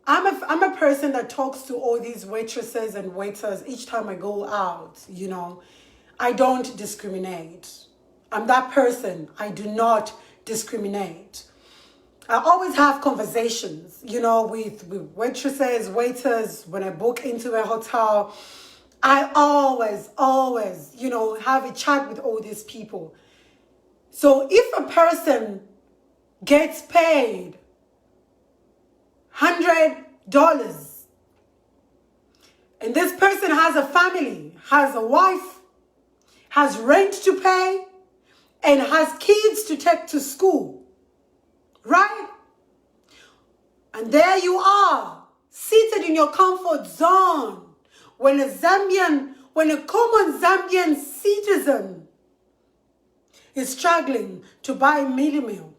I'm a person that talks to all these waitresses and waiters each time I go out, you know. I don't discriminate. I'm that person. I do not discriminate. I always have conversations, you know, with waitresses, waiters. When I book into a hotel, I always, you know, have a chat with all these people. So if a person gets paid $100 and this person has a family, has a wife, has rent to pay, and has kids to take to school, right? And there you are, seated in your comfort zone, when a common Zambian citizen is struggling to buy mealie meal.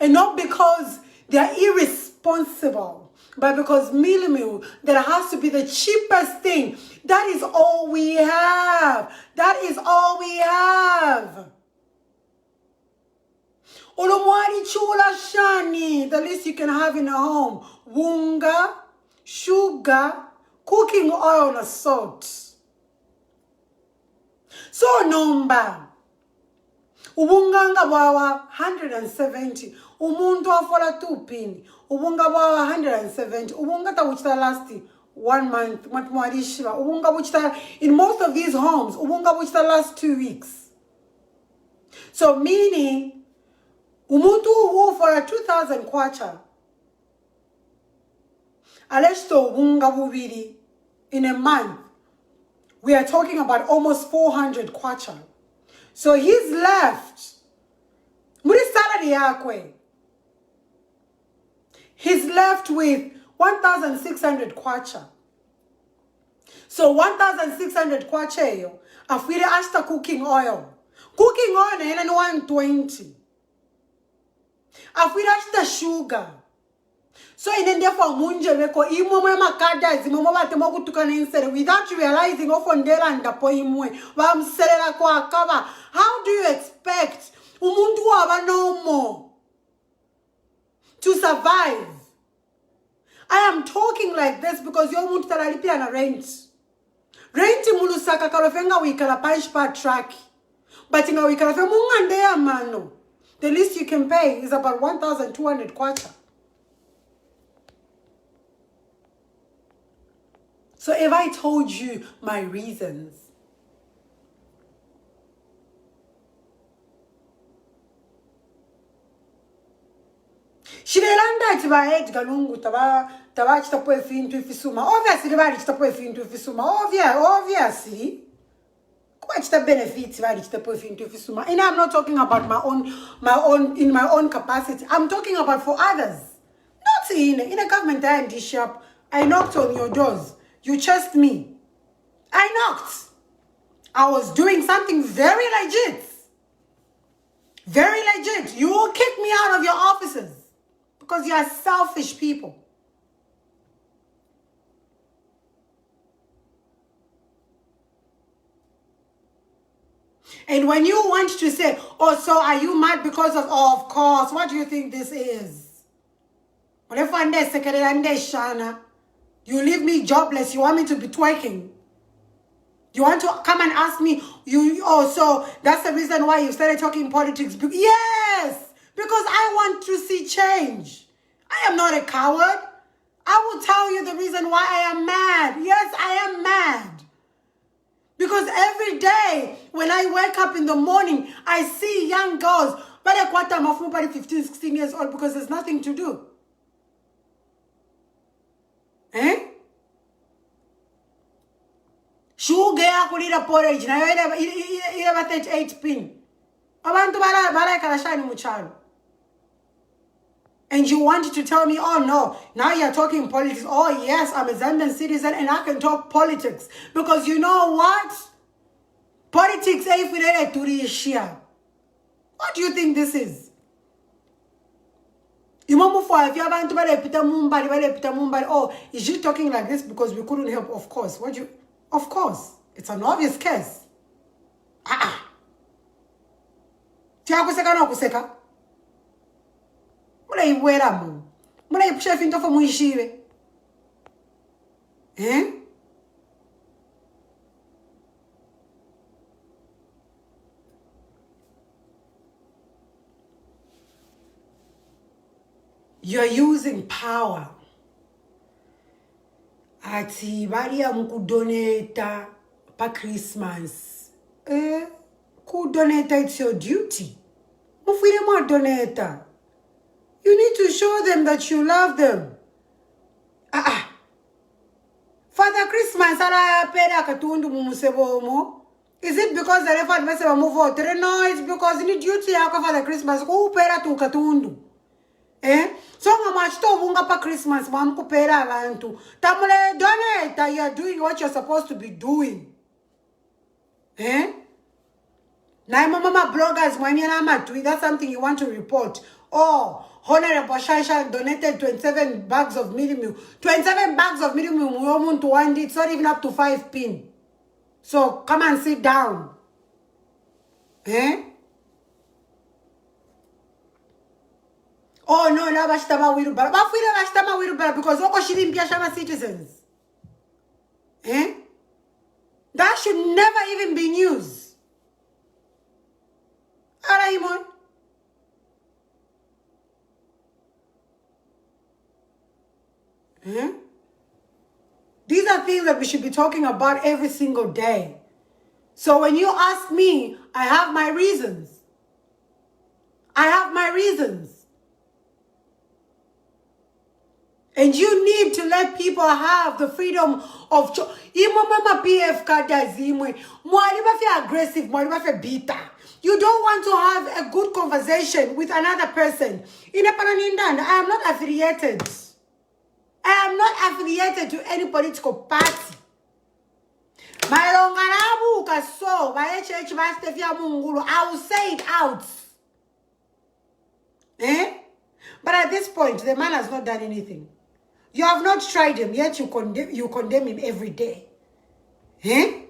And not because they're irresponsible, but because mealie meal, that has to be the cheapest thing. That is all we have. That is all we have. Olomwari chula shani, the least you can have in a home. Wunga, sugar, cooking oil and salt. So number. Ubunganga wawa 170. Umuntu afola 2 pini. Ubunga wawa 170. Ubunga ta which last 1 month. Ubunga which in most of these homes, ubunga which last 2 weeks. So meaning, umuntu who for a 2,000 kwacha. Alesto ubunga bubiri in a month. We are talking about almost 400 kwacha. So he's left. Muri salary yakwe. He's left with 1,600 kwacha. So 1,600 kwacha yo. Afire ashta cooking oil. Cooking oil na 120. Afire ashta sugar. So inende for munje weko imwe makada zimomo batemo kutukana insere without realizing ofondela ndapo imwe bamselela kwa akaba. How do you expect umuntu waba no more to survive? I am talking like this because your muntu talipia na rent. Rent mulusaka kalofenga wikala paish pa track. But inga wikala fe mungande ya mano. The least you can pay is about 1,200 kwacha. So if I told you my reasons, Shirelanda tiba galungu taba chitapo efintu ifisuma. Obviously bali chitapo efintu ifisuma. Obviously. Kwa chita benefits bali chitapo efintu ifisuma. And I'm not talking about in my own capacity. I'm talking about for others. Not in a government and shop. I knocked on your doors. You chased me. I knocked. I was doing something very legit. Very legit. You will kick me out of your offices because you are selfish people. And when you want to say, oh, so are you mad because of course, what do you think this is? You leave me jobless. You want me to be twerking. You want to come and ask me, so that's the reason why you started talking politics. Yes, because I want to see change. I am not a coward. I will tell you the reason why I am mad. Yes, I am mad. Because every day when I wake up in the morning, I see young girls, but I'm 15, 16 years old because there's nothing to do. Eh? Sugar yakulira porridge na ile 38 pin. Abantu bara kalashani muchalo. And you wanted to tell me, oh no, now you're talking politics. Oh yes, I'm a Zambian citizen and I can talk politics. Because you know what? Politics ain't related to the issue. What do you think this is? Oh, is she talking like this because we couldn't help? Of course. Of course. It's an obvious case. Tiakuseka no kuseka. Mula iwera mu. Mula ipusha finto fo muishiwe. You're using power. Ati baria mukudoneta pa Christmas. Kudoneta, it's your duty. Mufire mwa doneta. You need to show them that you love them. Father Christmas ala pera katundu mumusebomo. Is it because the referred message move out? No, it's because you need duty yako Father Christmas. Ku pera tu katundu. So ngamachito bunga pa Christmas mamkupera abantu. Tamule donate, you are doing what you're supposed to be doing. Na mama bloggers that's something you want to report. Oh, Honorable Shansha donated 27 bags of milk. 27 bags of milk to one day. It's not even up to 5 pin. So come and sit down. Oh no, na bashtama wirubara. Bafwile bashtama wirubara because oko shirimpia shama citizens. That should never even be news. Araimon. These are things that we should be talking about every single day. So when you ask me, I have my reasons. I have my reasons. And you need to let people have the freedom of choice. Mama PF kadazimwe. Mwaliba fe aggressive, mwaliba fe bitter. You don't want to have a good conversation with another person. I am not affiliated. I am not affiliated to any political party. I will say it out. But at this point, the man has not done anything. You have not tried him, yet you condemn him every day. You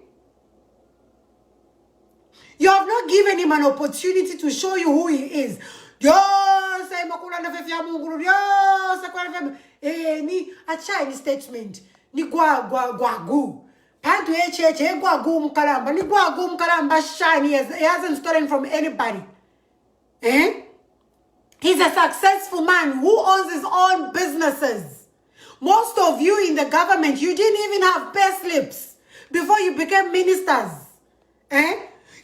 have not given him an opportunity to show you who he is. Ni a Chinese statement. Ni gu. Pantu gu mkalamba. Ni gu mkalamba shine. He hasn't stolen from anybody. He's a successful man who owns his own businesses. Most of you in the government, you didn't even have pay slips before you became ministers.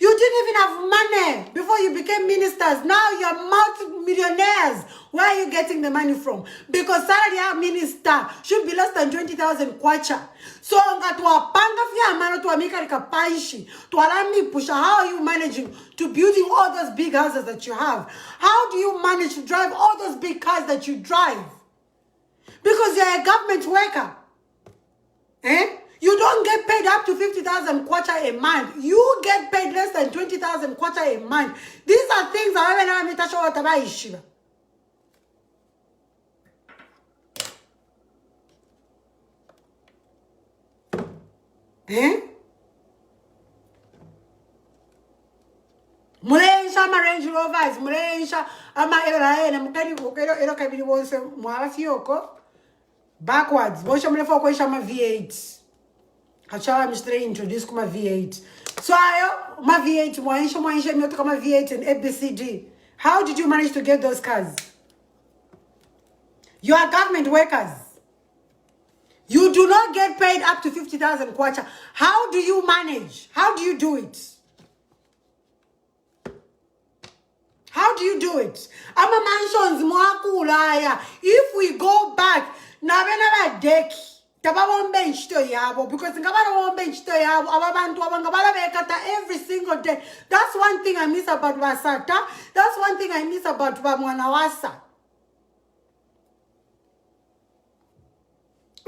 You didn't even have money before you became ministers. Now you're multi-millionaires. Where are you getting the money from? Because salary of minister should be less than 20,000 kwacha. So how are you managing to building all those big houses that you have? How do you manage to drive all those big cars that you drive? Because you're a government worker. You don't get paid up to 50,000 kwacha a month. You get paid less than 20,000 kwacha a month. These are things I haven't touched about issue. Mulensha ma Range Rovers, mulensha ama era mukani ero kabiri wonse mwafiyoko backwards. Bosha mulefo ko ma V8. Achawa mistray introduce kuma V8. So ayo ma V8 mwaisha mioto kama V8 and ABCD. How did you manage to get those cars? You are government workers. You do not get paid up to 50,000 kwacha. How do you manage? How do you do it? How do you do it? Ama mansions mwakulaya. If we go back, na bena deki. Because every single day. That's one thing I miss about Wasata. That's one thing I miss about Wamwanawasa.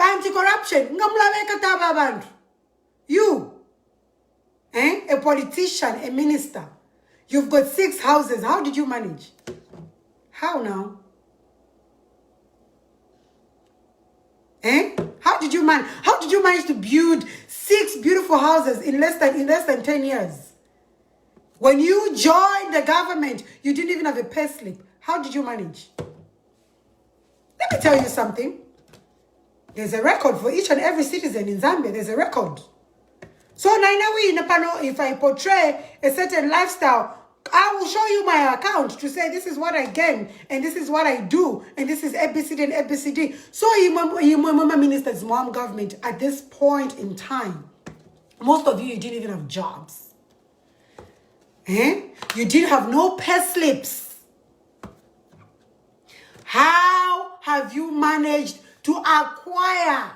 Anti-corruption. You, a politician, a minister. You've got 6 houses. How did you manage? How now? How did you manage to build 6 beautiful houses in less than 10 years? When you joined the government, you didn't even have a pay slip. How did you manage? Let me tell you something. There's a record for each and every citizen in Zambia. There's a record. So if I portray a certain lifestyle, I will show you my account to say this is what I gain and this is what I do and this is ABCD and ABCD. So you ministers, mom government, at this point in time, most of you didn't even have jobs. You didn't have no pay slips. How have you managed to acquire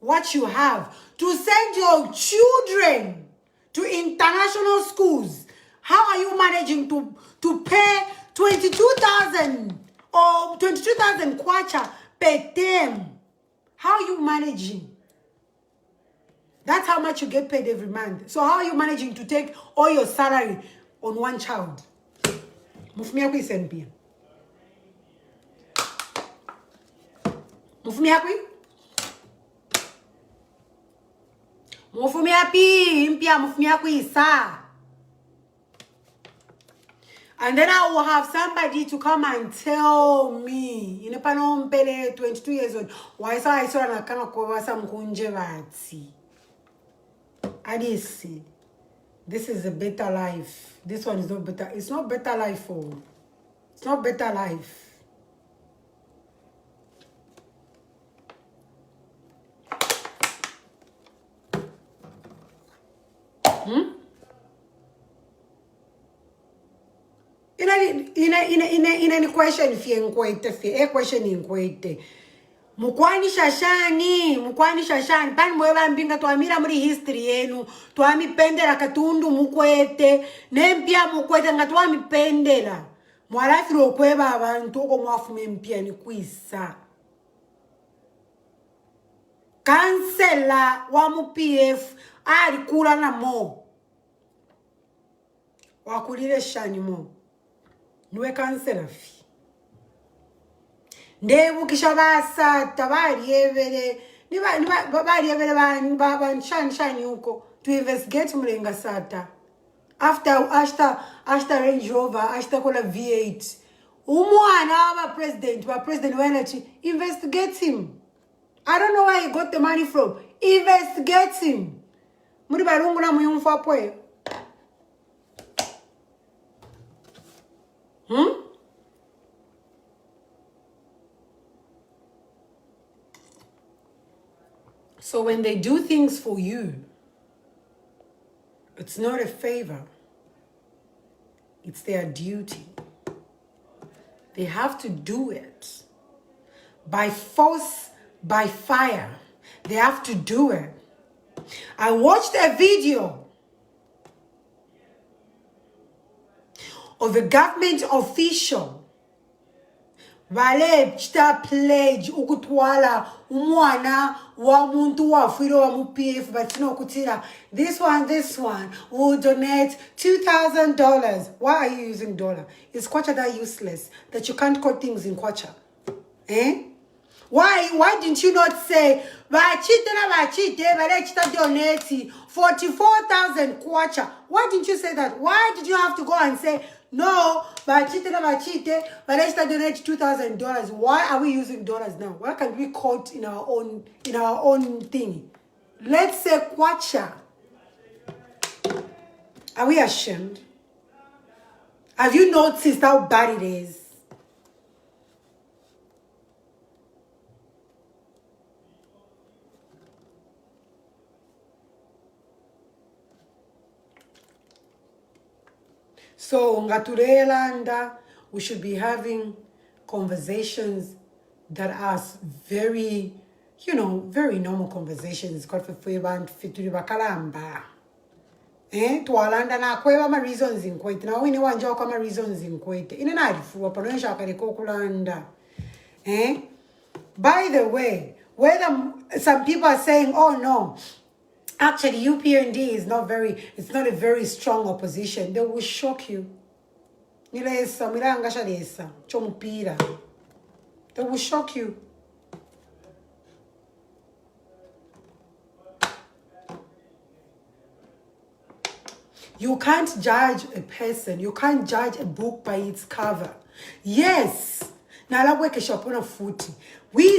what you have? To send your children to international schools? How are you managing to pay 22,000 or 22,000 kwacha per term? How are you managing? That's how much you get paid every month. So how are you managing to take all your salary on one child? Mufumi SNP. Mufumi isa. And then I will have somebody to come and tell me, in a panompele 22 years old, why so I saw an account of some kunjevati. I didn't see. This is a better life. This one is not better. It's not better life for. It's not better life. In any question if you inquire, a question inquire. Mukwani shashani pani mwe bambinga twamira muri history yenu twamipendera katundu mukwete nempya mukwete nga twamipendera mwalafiro okweba abantu oko mwafume mpya ni kwisa kansela wa mu PF ali kula na mo wakulire shani mo niwe kansela fi ndebukisha basata bariyebere bariyebere banshani uko to investigate mulenga sata after Range Rover after kola V8 umwana wa president wenati investigate him. I don't know where he got the money from. Investigate him. Muri barungu na muyumfa pwe. So when they do things for you, it's not a favor. It's their duty. They have to do it. By force, by fire. They have to do it. I watched a video of a government official vale chita pledge ukutwala umwana wa muntu wafiro wa mu PF batino kutira this one will donate $2,000. Why are you using dollar? Is kwacha that useless that you can't code things in kwacha? Why didn't you not say vachite vale chita donate 44,000 kwacha? Why didn't you say that? Why did you have to go and say no, but let's donate $2,000. Why are we using dollars now? Why can't we quote in our own thing? Let's say kwacha. Are we ashamed? Have you noticed how bad it is? So, Ngaturelanda, we should be having conversations that are very, very normal conversations. Tualanda na kweba ma reasons in kwete. Na wini wanja kwa ma reasons in kwete. Ine na arifu wapanosha akareko kulanda. By the way, whether some people are saying, oh no, actually UPND is not a very strong opposition. They will shock you. They will shock you. You can't judge a person. You can't judge a book by its cover. Yes. We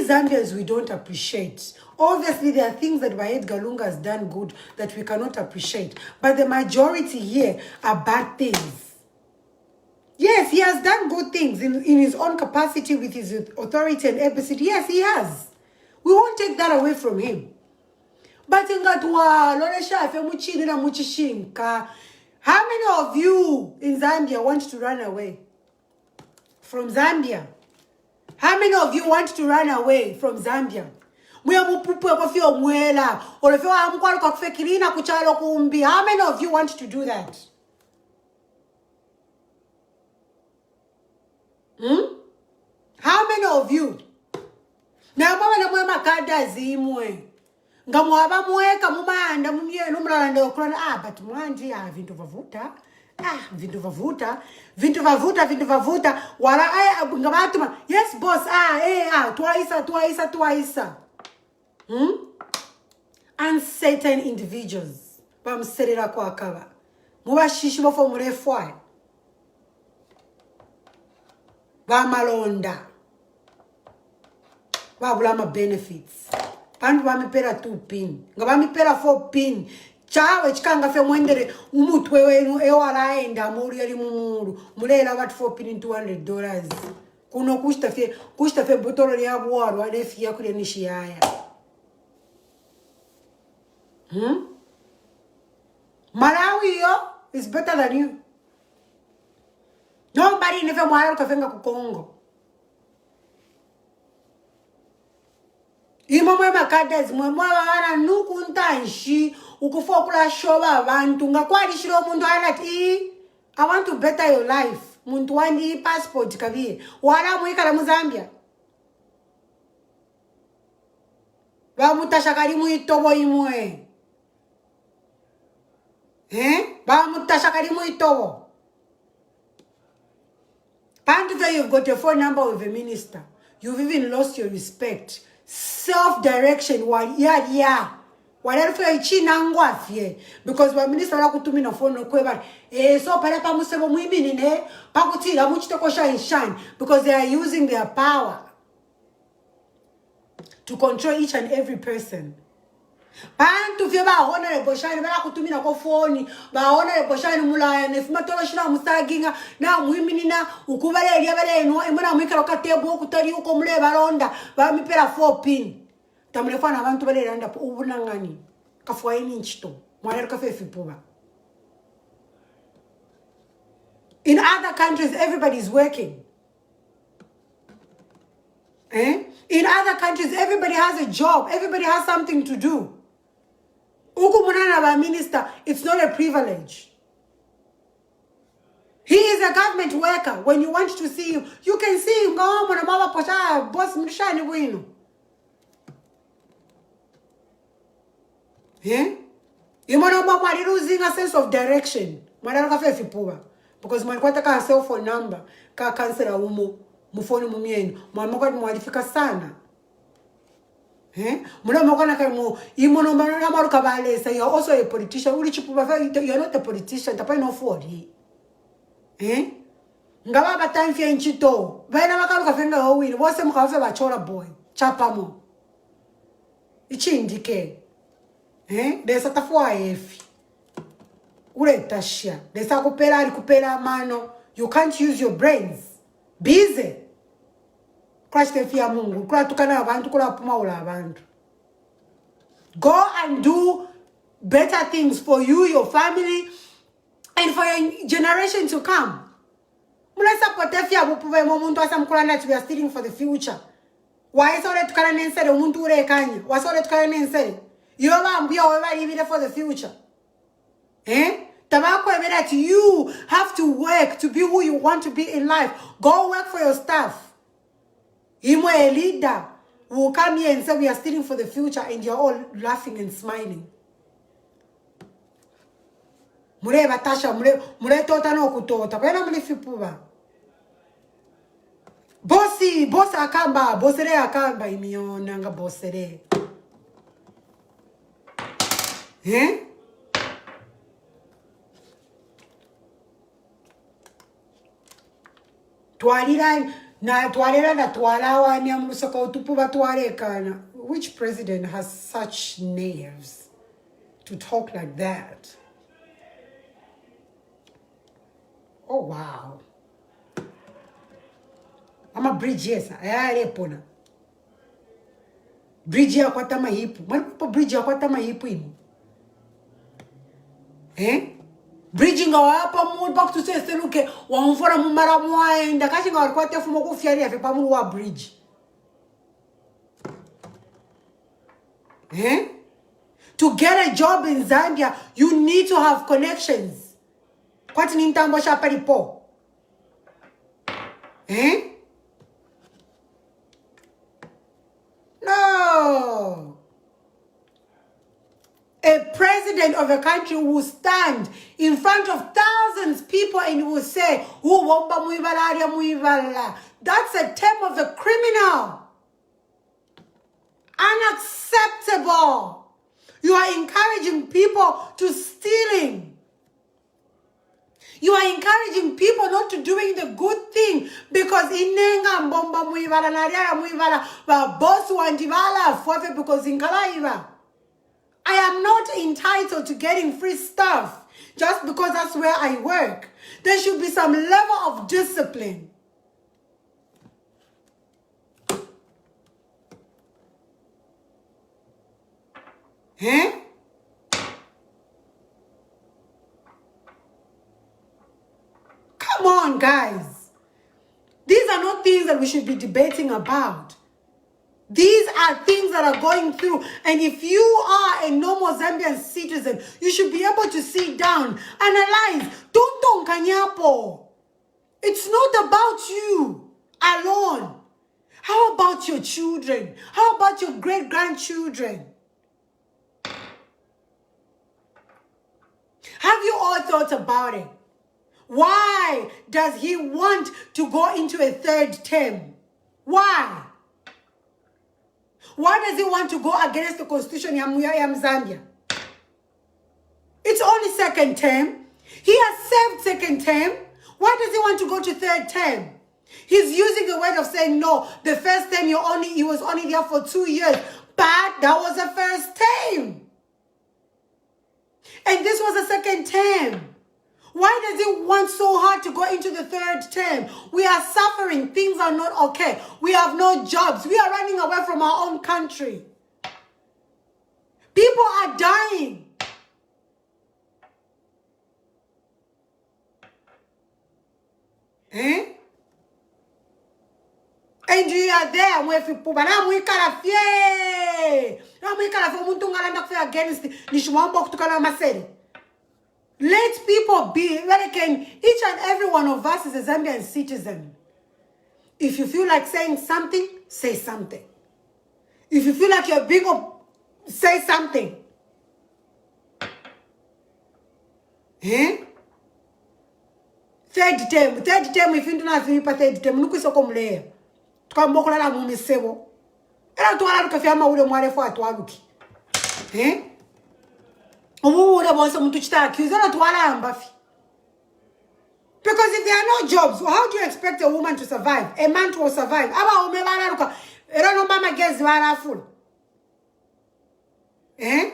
Zambians, we don't appreciate. Obviously, there are things that Wahed Galunga has done good that we cannot appreciate. But the majority here are bad things. Yes, he has done good things in his own capacity with his authority and epicity. Yes, he has. We won't take that away from him. But how many of you in Zambia want to run away from Zambia? How many of you want to run away from Zambia? How many of you want to do that? How many of you? But mwandi vintu vavuta wala ngabatuma yes boss twice uncertain individuals bamserera kwa akaba mubashishi bofo murefwa bamalonda babulama benefits. Bantu bamipera 2 pin. Nga bamipera 4 pin. Chawe chikanga fe mwendere umutwe wenu ewalaenda muri yali mumuru. Mulela bat 4 pin in $200. Kuno kushta fe botolo ya bwaro adefi ya kule nishiyaya. Malawi yo is better than you. Nobody never mwala kafenga ku Congo. Imamwe makadezi mwa wana nuku ntanshi ukufokula shoba abantu ngakwali shiro umuntu alati I want to better your life muntu wandi passport kabie wala muikala mu Zambia ba mutashakari mu itobo imwe ba mutashakari mu itobo Pantu that you've got a phone number of a minister, you've even lost your respect. Self-direction, because when minister na phone no so pa musebo muimini ne pakutira muchitoko shine because they are using their power to control each and every person. Bantu fye ba honorable shine bala kutumina ko phone ba honorable shine mulaya ne fima tolo shina musaginga na muimini na ukubale elia bale no emuna mwikalo katebo okutali uko mule balonda ba mipera 4 pin tamulefana abantu bale landa ubunangani kafwa ini nchito mwana kafe fipuba. In other countries everybody is working. In other countries everybody has a job, everybody has something to do. Ukumunana minister, it's not a privilege. He is a government worker. When you want to see him, you can see him. Go on, mama posha boss mshani winu. You are losing a sense of direction. Because my kwataka cell phone number ka cancel umo mufoni mumienu mwamoko mwalifika sana. You're also a politician. You're not a politician. You're not for it. Ngaba time fia nchito. Baina makaruka fenga howini. Wose mkafe bachola boy. Chapamo. Ichi indike. Desa tafua efi. Ule tashia. Desa kupela mano. You can't use your brains. Busy. Go and do better things for you, your family, and for your generation to come. We are stealing for the future. Why is all that you are for the future? That you have to work to be who you want to be in life. Go work for your stuff. Imo a leader. We'll come here and say we are stealing for the future and you're all laughing and smiling. Mure batasha, mure tota no kutota. Kwena mule fipuba. Bosi akamba, bosere akamba imiyo nanga bosere. Eh? Which president has such nerves to talk like that? Oh wow. I'm a bridge, yes. Bridge ya kwata mahipu. Mwana bridge ya kwata mahipu imu. Eh? Bridging hapa mu back to say seluke wa mfora mu mara mwaenda kashi nga walikuwa tefu moko fiari ya fepa mu wa bridge. Eh? To get a job in Zambia, you need to have connections. Kwati ni mtambo shapari po. Eh? No. A president of a country will stand in front of thousands of people and will say, that's a term of a criminal. Unacceptable. You are encouraging people to stealing. You are encouraging people not to doing the good thing because inenga mbomba muivala naria muivala ba boss wandivala fofe because inkalaiva. I am not entitled to getting free stuff just because that's where I work. There should be some level of discipline. Eh? Come on, guys. These are not things that we should be debating about. These are things that are going through. And if you are a normal Zambian citizen, you should be able to sit down, analyze. Don't kanyapo. It's not about you alone. How about your children? How about your great-grandchildren? Have you all thought about it? Why does he want to go into a third term? Why? Why does he want to go against the constitution of Zambia? It's only second term. He has served second term. Why does he want to go to third term? He's using the word of saying, no, the first term he was only there for 2 years. But that was the first term. And this was the second term. Why does he want so hard to go into the third term? We are suffering. Things are not okay. We have no jobs. We are running away from our own country. People are dying. Eh? And you are there. Let people be. Each and every one of us is a Zambian citizen. If you feel like saying something, say something. If you feel like you're big up, say something. Eh? Third term, if you don't have third term, look so come there. Come mokola la mumisebo. Era to ala kafia ma ule mwale fo atwaluki. Eh? Because if there are no jobs, how do you expect a woman to survive? A man to survive? Eh?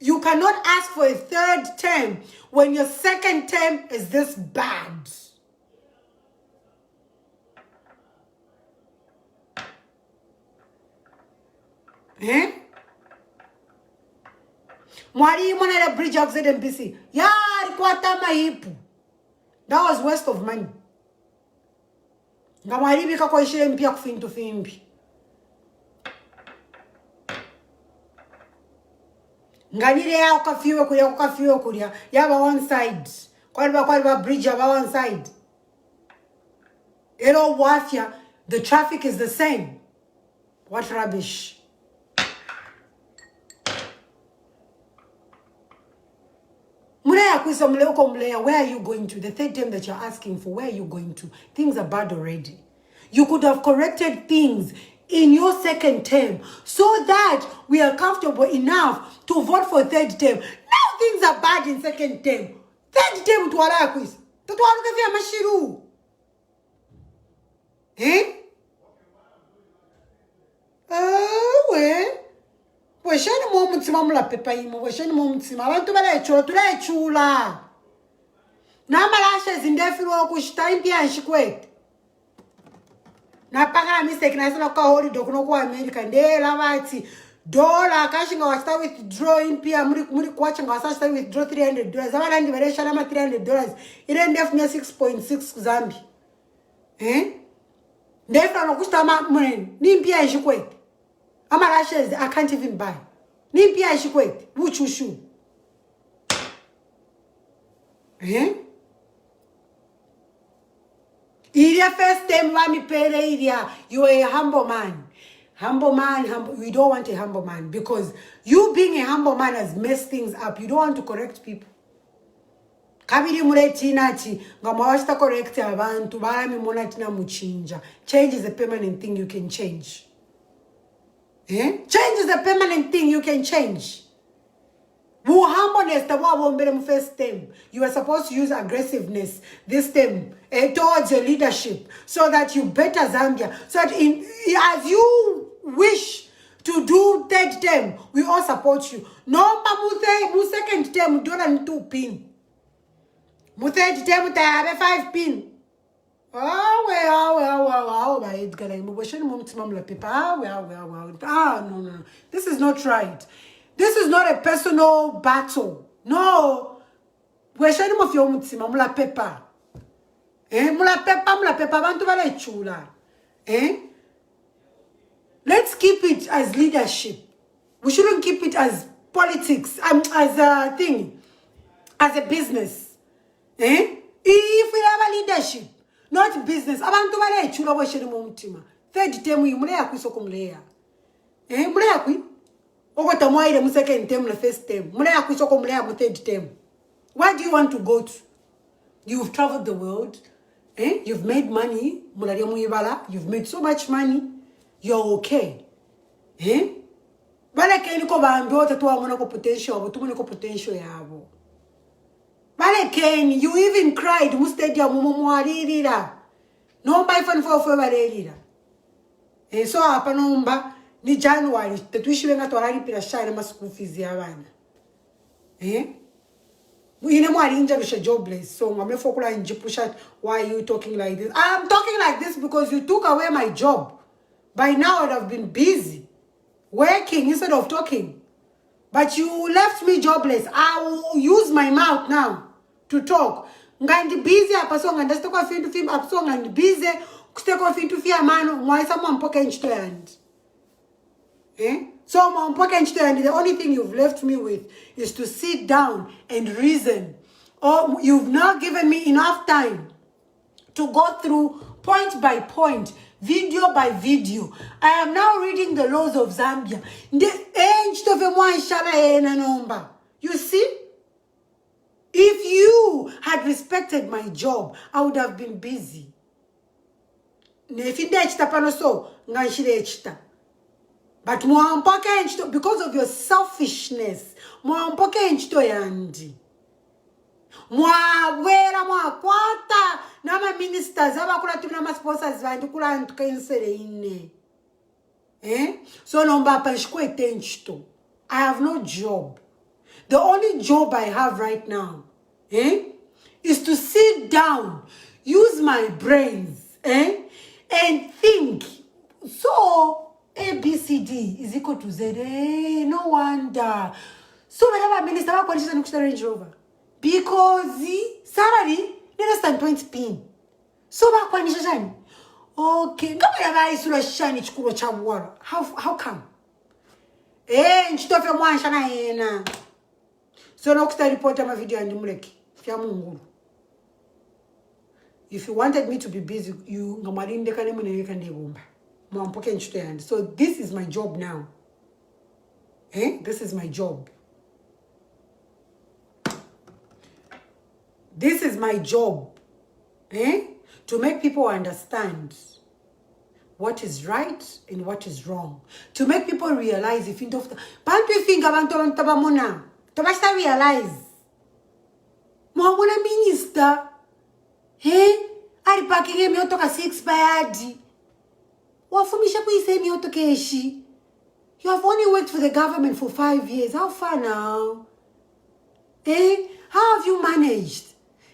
You cannot ask for a third term when your second term is this bad. Eh? Mwari mwana bridge of ZMPC. That was waste of money. Ngamwari bika kwa ishire mpia kufintu fimbi. nganire ya ukafiwe kulia yaba one side kwaliba bridge yaba one side ero wafya the traffic is the same. What rubbish. Where are you going to? The third time that you're asking for, where are you going to? Things are bad already. You could have corrected things in your second term so that we are comfortable enough to vote for third term. Now things are bad in second term. Third term to Araquis. To Mashiru. Eh? Well. Weshani mumutima mula pepa imo. Weshani mumutima. Abantu bala chula. Tula chula. Namalasha zindefiru wakushita impia nshikwetu. Napanga mistake na sana kwa holi dokuno kwa America ndela bati dollar kashinga wasta withdrawing pia muri kwacha ngawasa withdraw $300 abalandi baresha na $300 ile ndef nya 6.6 Zambi ndefa nokusta mwen nimpia ishikwete ama lashes I can't even buy nimpia ishikwete buchushu Iria first time wami pere iria, you are a humble man. Humble man, we don't want a humble man because you being a humble man has messed things up. You don't want to correct people. Kabiri muretinati, ngamawashita correct abantu, barami monatina muchinja. Change is a permanent thing you can change. Change is a permanent thing you can change. Humbleness, the first time. You are supposed to use aggressiveness this time towards your leadership so that you better Zambia. So that as you wish to do third term, we all support you. No, mu second term, don't 2 pin. Mu third term, I have 5 pin. No. This is not right. This is not a personal battle. No. We're sharing of your mutima, mula pepa. Mula pepa, bantu bale chula. Let's keep it as leadership. We shouldn't keep it as politics, as a thing, as a business. If we have a leadership, not business, abantu bale chula we're sharing mutima. Third term, we mule yakwi soko mule ya. Mule yakwi? Mu second term, the first term. Third term. Where do you want to go to? You've traveled the world. You've made money. You've made so much money. You're okay. Potential. You even cried. No buy fun for so apanomba. Ni January, tetuishiwenga twaralipira shine ma school fees y'abana. Ine mwali inja jobless. So ngamefokula njipusha, why are you talking like this? I'm talking like this because you took away my job. By now I would have been busy working instead of talking. But you left me jobless. I will use my mouth now to talk. Ngandi busy apasonga ndastokwa fintu film apasonga ndi busy kustekwa fintu fia mano mwaisa mwampoke nchito yandi. So the only thing you've left me with is to sit down and reason. Or you've now given me enough time to go through point by point, video by video. I am now reading the laws of Zambia. You see? If you had respected my job, I would have been busy. But because of your selfishness, yandi. Kwata nama ministers nama sponsors so I have no job. The only job I have right now is to sit down, use my brains and think. So ABCD is equal to Z. No wonder. So whenever minister to Range Rover, because the salary less than 20 pin. So okay, how come? Nchitofe mwansha na yena. So no kusta report ama video andimuleki. Fya mungulu. If you wanted me to be busy, you ngamalinde kane muneleka ndegumba. Mwampoke nchito yandi. So this is my job now. This is my job. This is my job. To make people understand what is right and what is wrong. To make people realize if you don't bantu think abantu tabamona. Tabasta realize. Mwamuna minister. Ari paki me otoka 6 bayadi. Wafumisha kuise me otokeshi. You have only worked for the government for 5 years. How far now? How have you managed?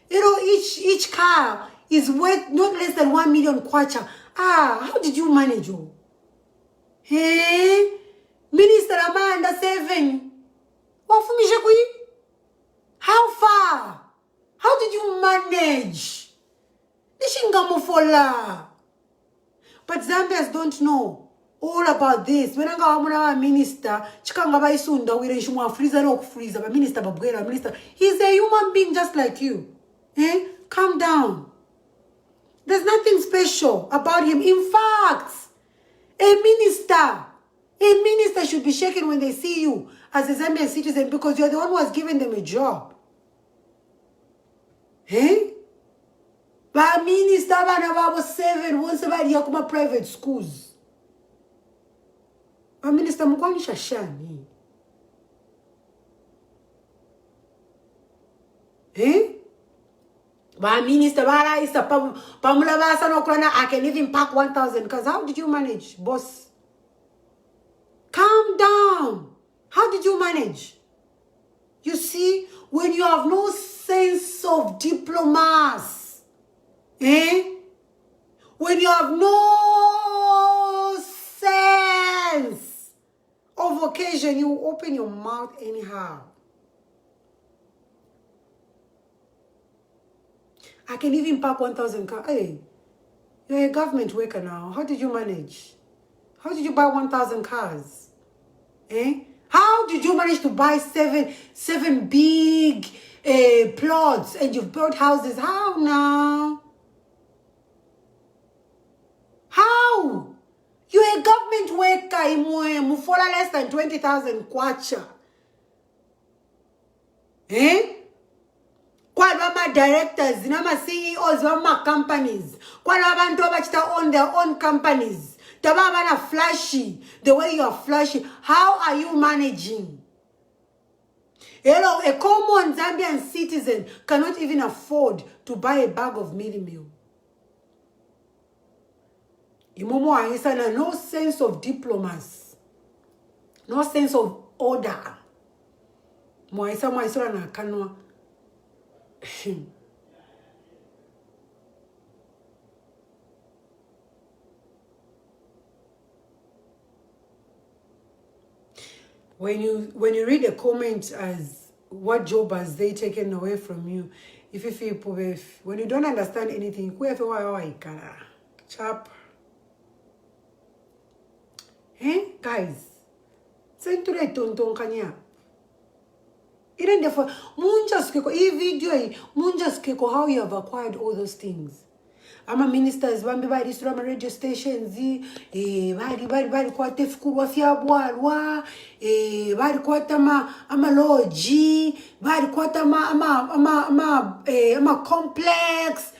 You know, each car is worth not less than 1 million kwacha. How did you manage? Minister Amanda 7. Wafumisha kui? How far? How did you manage? But Zambians don't know all about this. When I go minister, minister, he's a human being just like you. Calm down. There's nothing special about him. In fact, a minister should be shaken when they see you as a Zambian citizen because you're the one who has given them a job. But minister bana 7 once about yakuma private schools. But minister mukwani shashani. But minister bana is pamula basa no krana I can even pack 1,000 because how did you manage, boss? Calm down. How did you manage? You see, when you have no sense of diplomacy, when you have no sense of occasion, you open your mouth anyhow. I can even pack 1,000 cars. Hey, you're a government worker now. How did you manage? How did you buy 1,000 cars? How did you manage to buy seven big plots and you've built houses? How now? How? You're a government worker, mufola less than 20,000 kwacha. Kwa directors, nama CEOs, wama companies. Kwa abantu abachita own their own companies. Tabana flashy, the way you are flashy. How are you managing? Hello, a common Zambian citizen cannot even afford to buy a bag of meal. Imomo ahisana, no sense of diplomacy, no sense of order. Moaisa na kanwa. When you read a comment as what job has they taken away from you, when you don't understand anything, chap. Guys, send to the tonton kanya. Even therefore, munjaskeko, video, munjaskeko, how you have acquired all those things. I'm a minister, Bambi by this radio stations, bari kwate fukurwa fiabwalwa, bari kwata ama loji, bari kwata ama complex.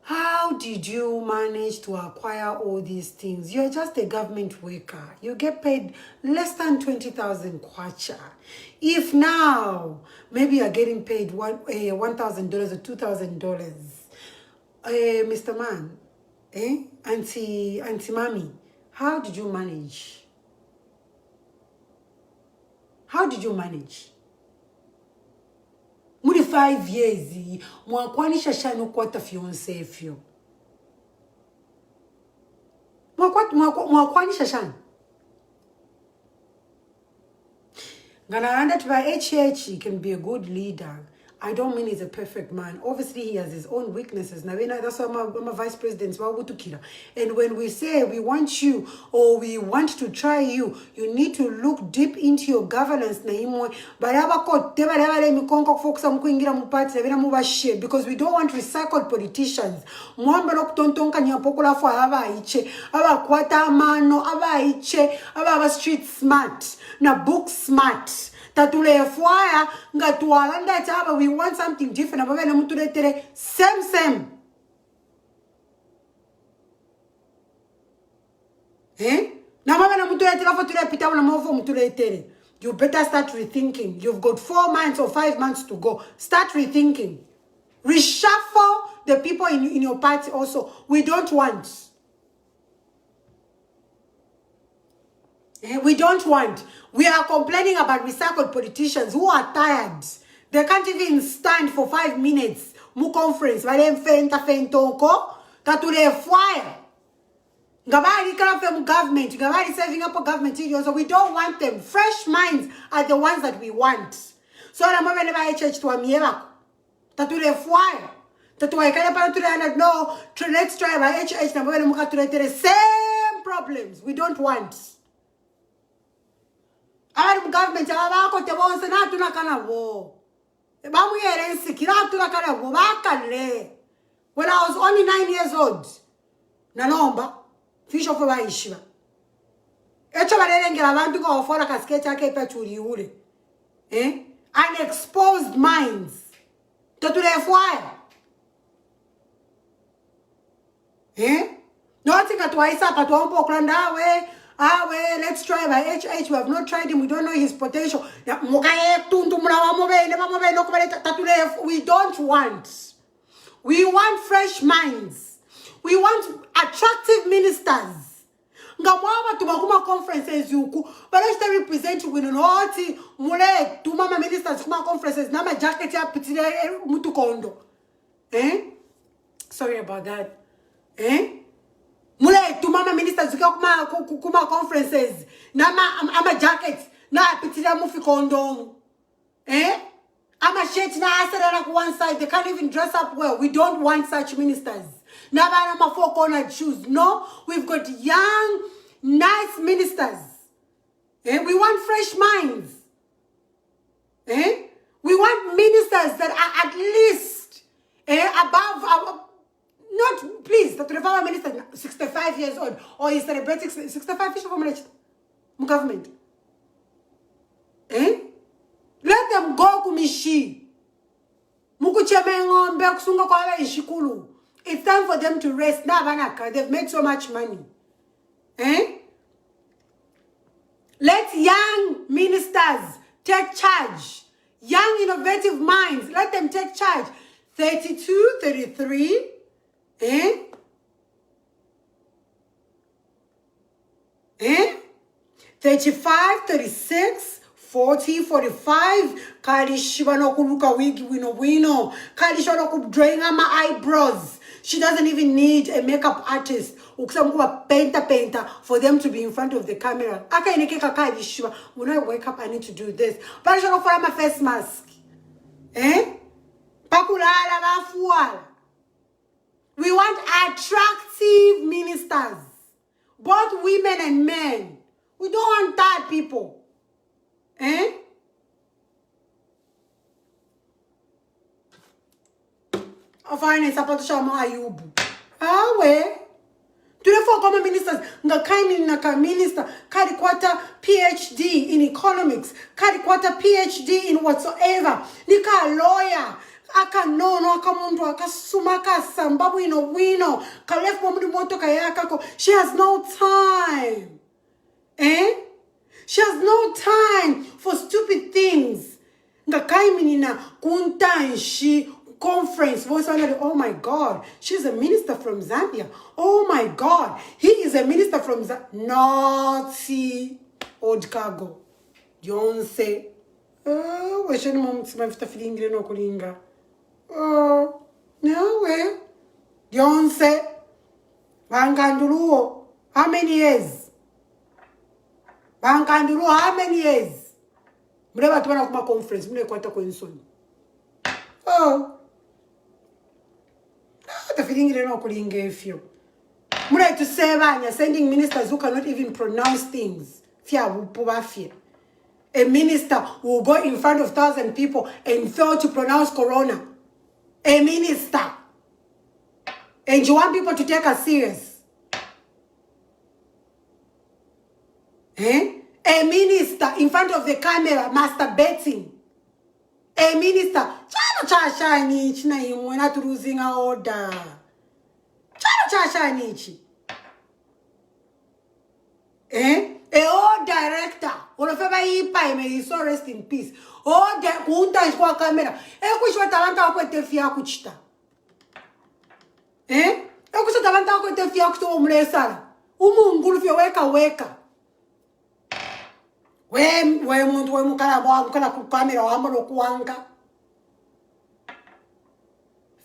How did you manage to acquire all these things? You're just a government worker. You get paid less than 20,000 kwacha. If now, maybe you're getting paid $1,000 or $2,000, Mr. Man, Auntie Mommy, how did you manage? How did you manage? Muri 5 years, mwakwanisha shano kwata fiance fyo. Mwakwanisha shano. Gana under to by HH, he can be a good leader. I don't mean he's a perfect man. Obviously, he has his own weaknesses. Now, that's why I'm a vice president. And when we say we want you or we want to try you, you need to look deep into your governance. Because we don't want recycled politicians. Street smart, na book smart. Tatule fire ngatwalanda chaba, we want something different. Ababe na mutuletere same. Na mama na mutuletere fatule pita na mavo mutuletere. You better start rethinking. You've got 4 months or 5 months to go. Start rethinking. Reshuffle the people in your party also. We don't want. We don't want. We are complaining about recycled politicians who are tired. They can't even stand for 5 minutes. Mu conference. Fentoko. Tatule fire. Gabari come from government. Gabari serving up a government. So we don't want them. Fresh minds are the ones that we want. So I'm going to church to Amiela. Tatule fire. Tatule kaya no. Let's try by HH. Same problems. We don't want. Our government, when I was only 9 years old, Nanomba, fish of a Ishiva. Unexposed minds. Nothing at twice up at 1 way. Let's try by HH. We have not tried him. We don't know his potential. We don't want. We want fresh minds. We want attractive ministers. Conferences but let's represent you with an mule two mama ministers conferences nama jacket ya pitire mutu kondo. Sorry about that. Mule tu mama ministers kuma conferences ama jacket na pitira mufi kondo. Ama shirt na asera ku one side. They can't even dress up well. We don't want such ministers. Naba 4 cornered shoes. No, we've got young, nice ministers. We want fresh minds. We want ministers that are at least above our. Not, please, the reformer minister 65 years old or he's celebrating 65 years of government. Let them go kumishi. Mukuchemengo kusunga kwa ishikulu. It's time for them to rest. They've made so much money. Let young ministers take charge. Young innovative minds, let them take charge. 32, 33. 35, 36, 40, 45. Kali shibano kuluka wigi wino. Kali shibano kubdrawing my eyebrows. She doesn't even need a makeup artist. Uksamukuba painter for them to be in front of the camera. When I wake up, I need to do this. But I should for my face mask. Pakulala bafuala. We want attractive ministers, both women and men. We don't want tired people. Afine sapato shama ayubu. We. Therefore, common ministers, nga minister, kadi kwata PhD in economics, kadi kwata PhD in whatsoever, nika lawyer. Aka nono aka muntu aka sumaka sambabu wino kalefu mudi moto kayaka. She has no time. She has no time for stupid things. Ngakaiminina kuntanshi conference voice. Oh my God, she's a minister from Zambia. Oh my God, he is a minister from Zambia. Naughty old cargo. Yonse. Oh, we should mom smafta feeling no kulinga. Oh, no way. Yonse. Bankanduluo. How many years? Bankanduluo, how many years? Mreba tuwana kuma conference. Mune kwata kwa insoni. Oh. The feeling you know could give you. Mure to say you're sending ministers who cannot even pronounce things. A minister will go in front of 1,000 people and fail to pronounce corona. A minister. And you want people to take us serious. Eh? A minister in front of the camera masturbating. A minister. We're not losing our order. Eh? A old director, or if ever he pay may so rest in peace. Oh, the Kunta is kwa camera. Which what Talanta with the Fiakuchta. Eh? Ekusha Talanta with the Fiakto Umresala. Gulfio weka. When Mukara camera or Amaro Kuanga.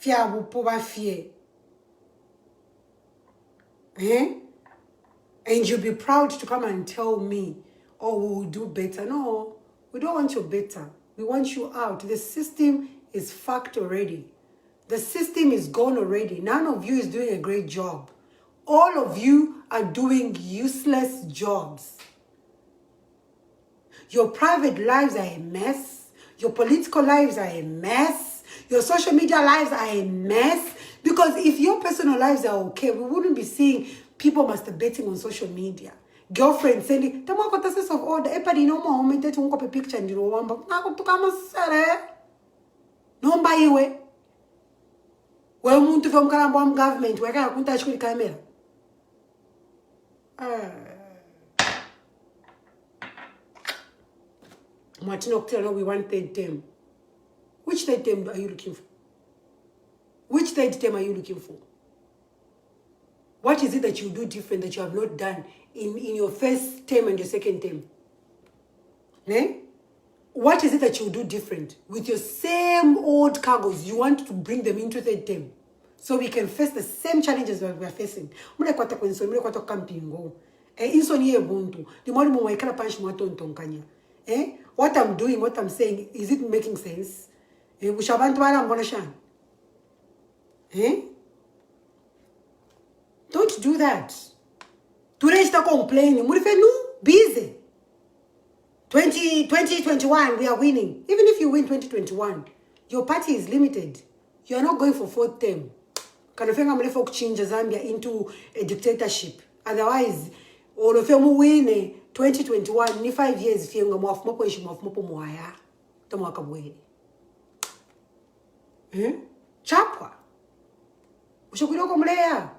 Fiabu Puba Fie. Eh? And you'll be proud to come and tell me, oh, we'll do better. No, we don't want you better. We want you out. The system is fucked already. The system is gone already. None of you is doing a great job. All of you are doing useless jobs. Your private lives are a mess. Your political lives are a mess. Your social media lives are a mess. Because if your personal lives are okay, we wouldn't be seeing people masturbating on social media. Girlfriends sending, "Tamo got a sense of order. Epadi no more home that won't copy picture and you want but now to come sere. No buy you. Well, moon to film bomb government. Where can I put touch with camera? Martin Octano, we want third term. Which third term are you looking for? Which third term are you looking for? What is it that you do different that you have not done in your first term and your second term? Eh? What is it that you do different? With your same old cargoes, you want to bring them into third term. So we can face the same challenges that we are facing. What I'm doing, what I'm saying, is it making sense? Don't do that. Today start complaining. Busy. 2021, we are winning. Even if you win 2021, your party is limited. You are not going for fourth term. Kanafenga folk change Zambia into a dictatorship. Otherwise, all of them win 2021, ni 5 years if you have more question of Mopo Moaya. Tomaka Chapwa. Ushokuloko mlea.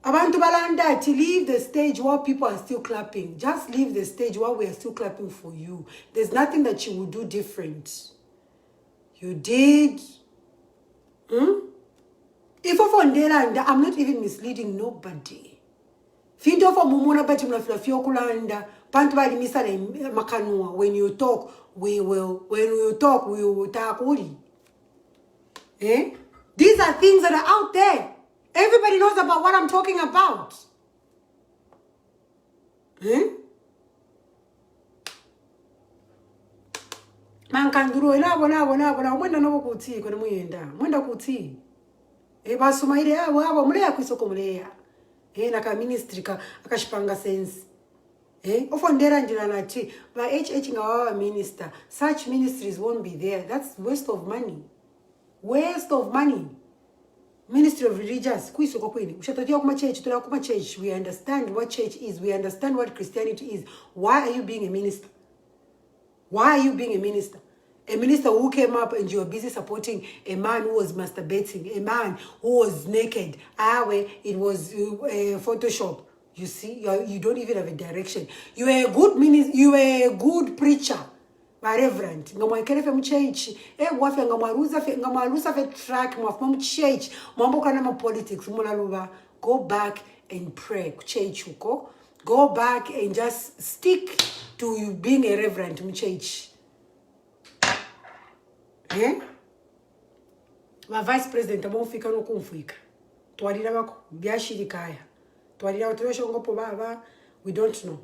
Abantu balanda to leave the stage while people are still clapping. Just leave the stage while we are still clapping for you. There's nothing that you will do different. You did. If I'm not even misleading nobody. Findo for mumuna bati mnafilafio kulanda. Pantu bali misale makanua. When you talk, we will takuri. Eh? These are things that are out there. Everybody knows about what I'm talking about. Mankanduro elabo mwenda nobo kuti kwene muyenda. Mwenda kuti. Basumaire abo mulea kwisoko mulea. Naka ministry akashipanga sense. Ofondera njira nati ba HH ngawa minister. Such ministries won't be there. That's waste of money. Waste of money. Ministry of Religious, church. We understand what church is. We understand what Christianity is. Why are you being a minister? Why are you being a minister? A minister who came up and you were busy supporting a man who was masturbating, a man who was naked. It was Photoshop. You see, you don't even have a direction. You are a good minister. You are a good preacher. My reverend, ngamwekele fe mchechi, wafe ngamaruza fe track, mwafuma mchechi, mwamboka nama politics, mwalaluba, go back and pray, kuchechi uko, go back and just stick to you being a reverend, mchechi. Ma vice president, mwafika no kumfika. Tuwadira wako, biashiri kaya. Tuwadira watuwesho ngopo baba, we don't know.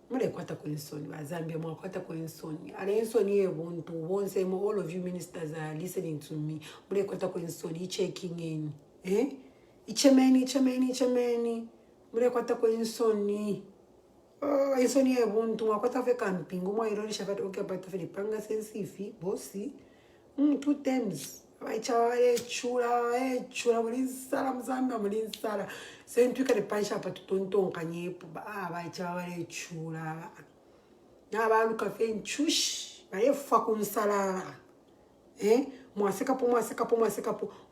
Mule kwata kwinsoni, Zambia mwa kwata kwinsoni. Ale insoni ye won't say all of you ministers are listening to me. Mule kwata kwinsoni, checking in. Ichemeni. Mule kwata kwinsoni. Oh, insoni ye won't mwa kwata fe camping. Mwa ironi shafat okay pata fe panga sensifi, bossi. 2 times. Chawale chula mulinsala mzamba mulinsala sentuka de paisha pa tutonton kanyepo chawale chula na baluka fe nchush baye fa kunsala mwaseka po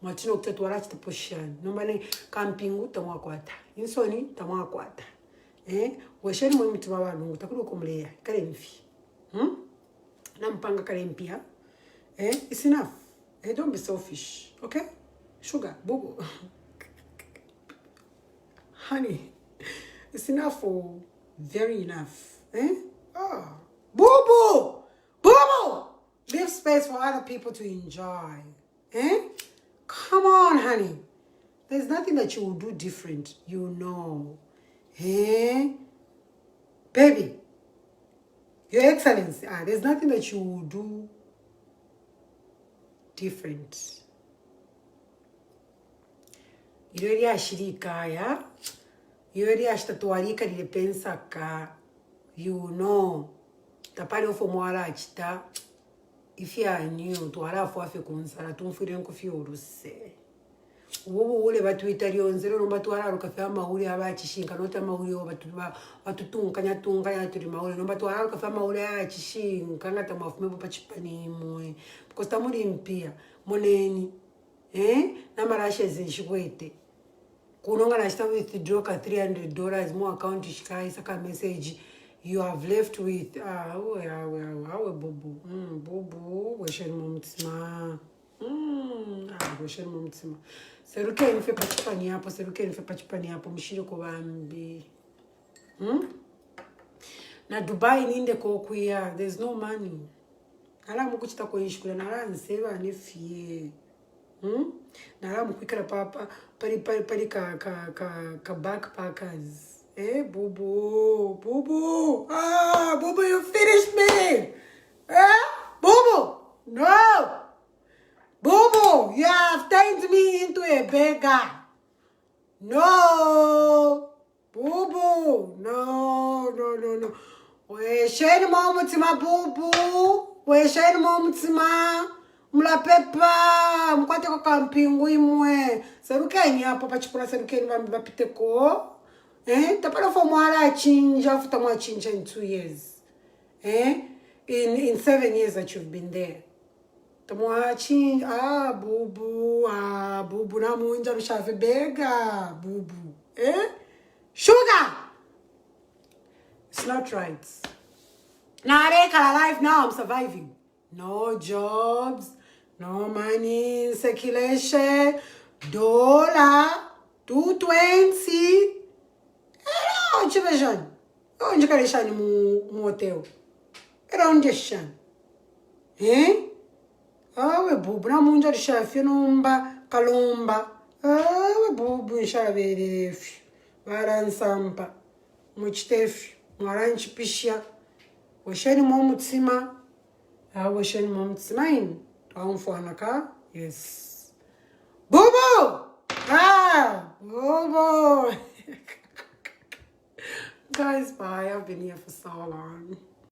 mwatino kutatu wala chitaposhani nombane campingu tamwakwata insoni tamwakwata wesheni mwe mtima balungu takulu kumleya kale mfi nampanga kale mpia it's enough. Hey, don't be selfish, okay? Sugar, boo-boo. Honey, it's enough for very enough. Oh, boo-boo! Boo-boo! Leave space for other people to enjoy. Come on, honey. There's nothing that you will do different, you know. Baby, Your Excellency, there's nothing that you will do different. Yori ashirika ya. Yori ashtatuarika lipensa ka. You know. Tapari ofo mwala achita. If you are new, tuwala afu afe kunsala. Tumfiri nkufi uruse. Ubu ule batu itarionzero no batu ara rukafa mauli abachishinga nota mauli watutunkanya turi mauli no batu ara rukafa mauli achishinga ngata mafume pachipani mwe because tamuri mpia moneni na marashe zinshwete kunonga na sta withdraw ka $300 mo account shikai saka message you have left with bubu wesheni mumtsima wesheni mumtsima seruke nife pachipani hapo mshiro ko bambi na Dubai ninde ko kuya there's no money ala mukuchita ko yishikula na ala nseba nefie na mukwikala papa pari ka backpackers bubu bubu you finished me bubu no bubu you have turned me into a beggar no bubu no wesheni momutima bubu wesheni momutima mula pepa mkwate kwa kampingu imwe serukeni hapo pachikula serukeni vambi vapite ko tapala for mwala chinja futa mwa chinja in 2 years in 7 years that you've been there tamwa chinja bubu na munja bishafe bega bubu sugar it's not right now I life now I'm surviving no jobs no money in circulation dollar 220 hello chibeshan onje kaleshani mu hotel era onje shan awe bubu na munja lishafi nomba kalomba awe bubu nshaberefi baransampa muchitefi mwaranchi pisha wesheni momutsima wesheni momutsima in taumfuanaka yes bubu bubu guys bye I've been here for so long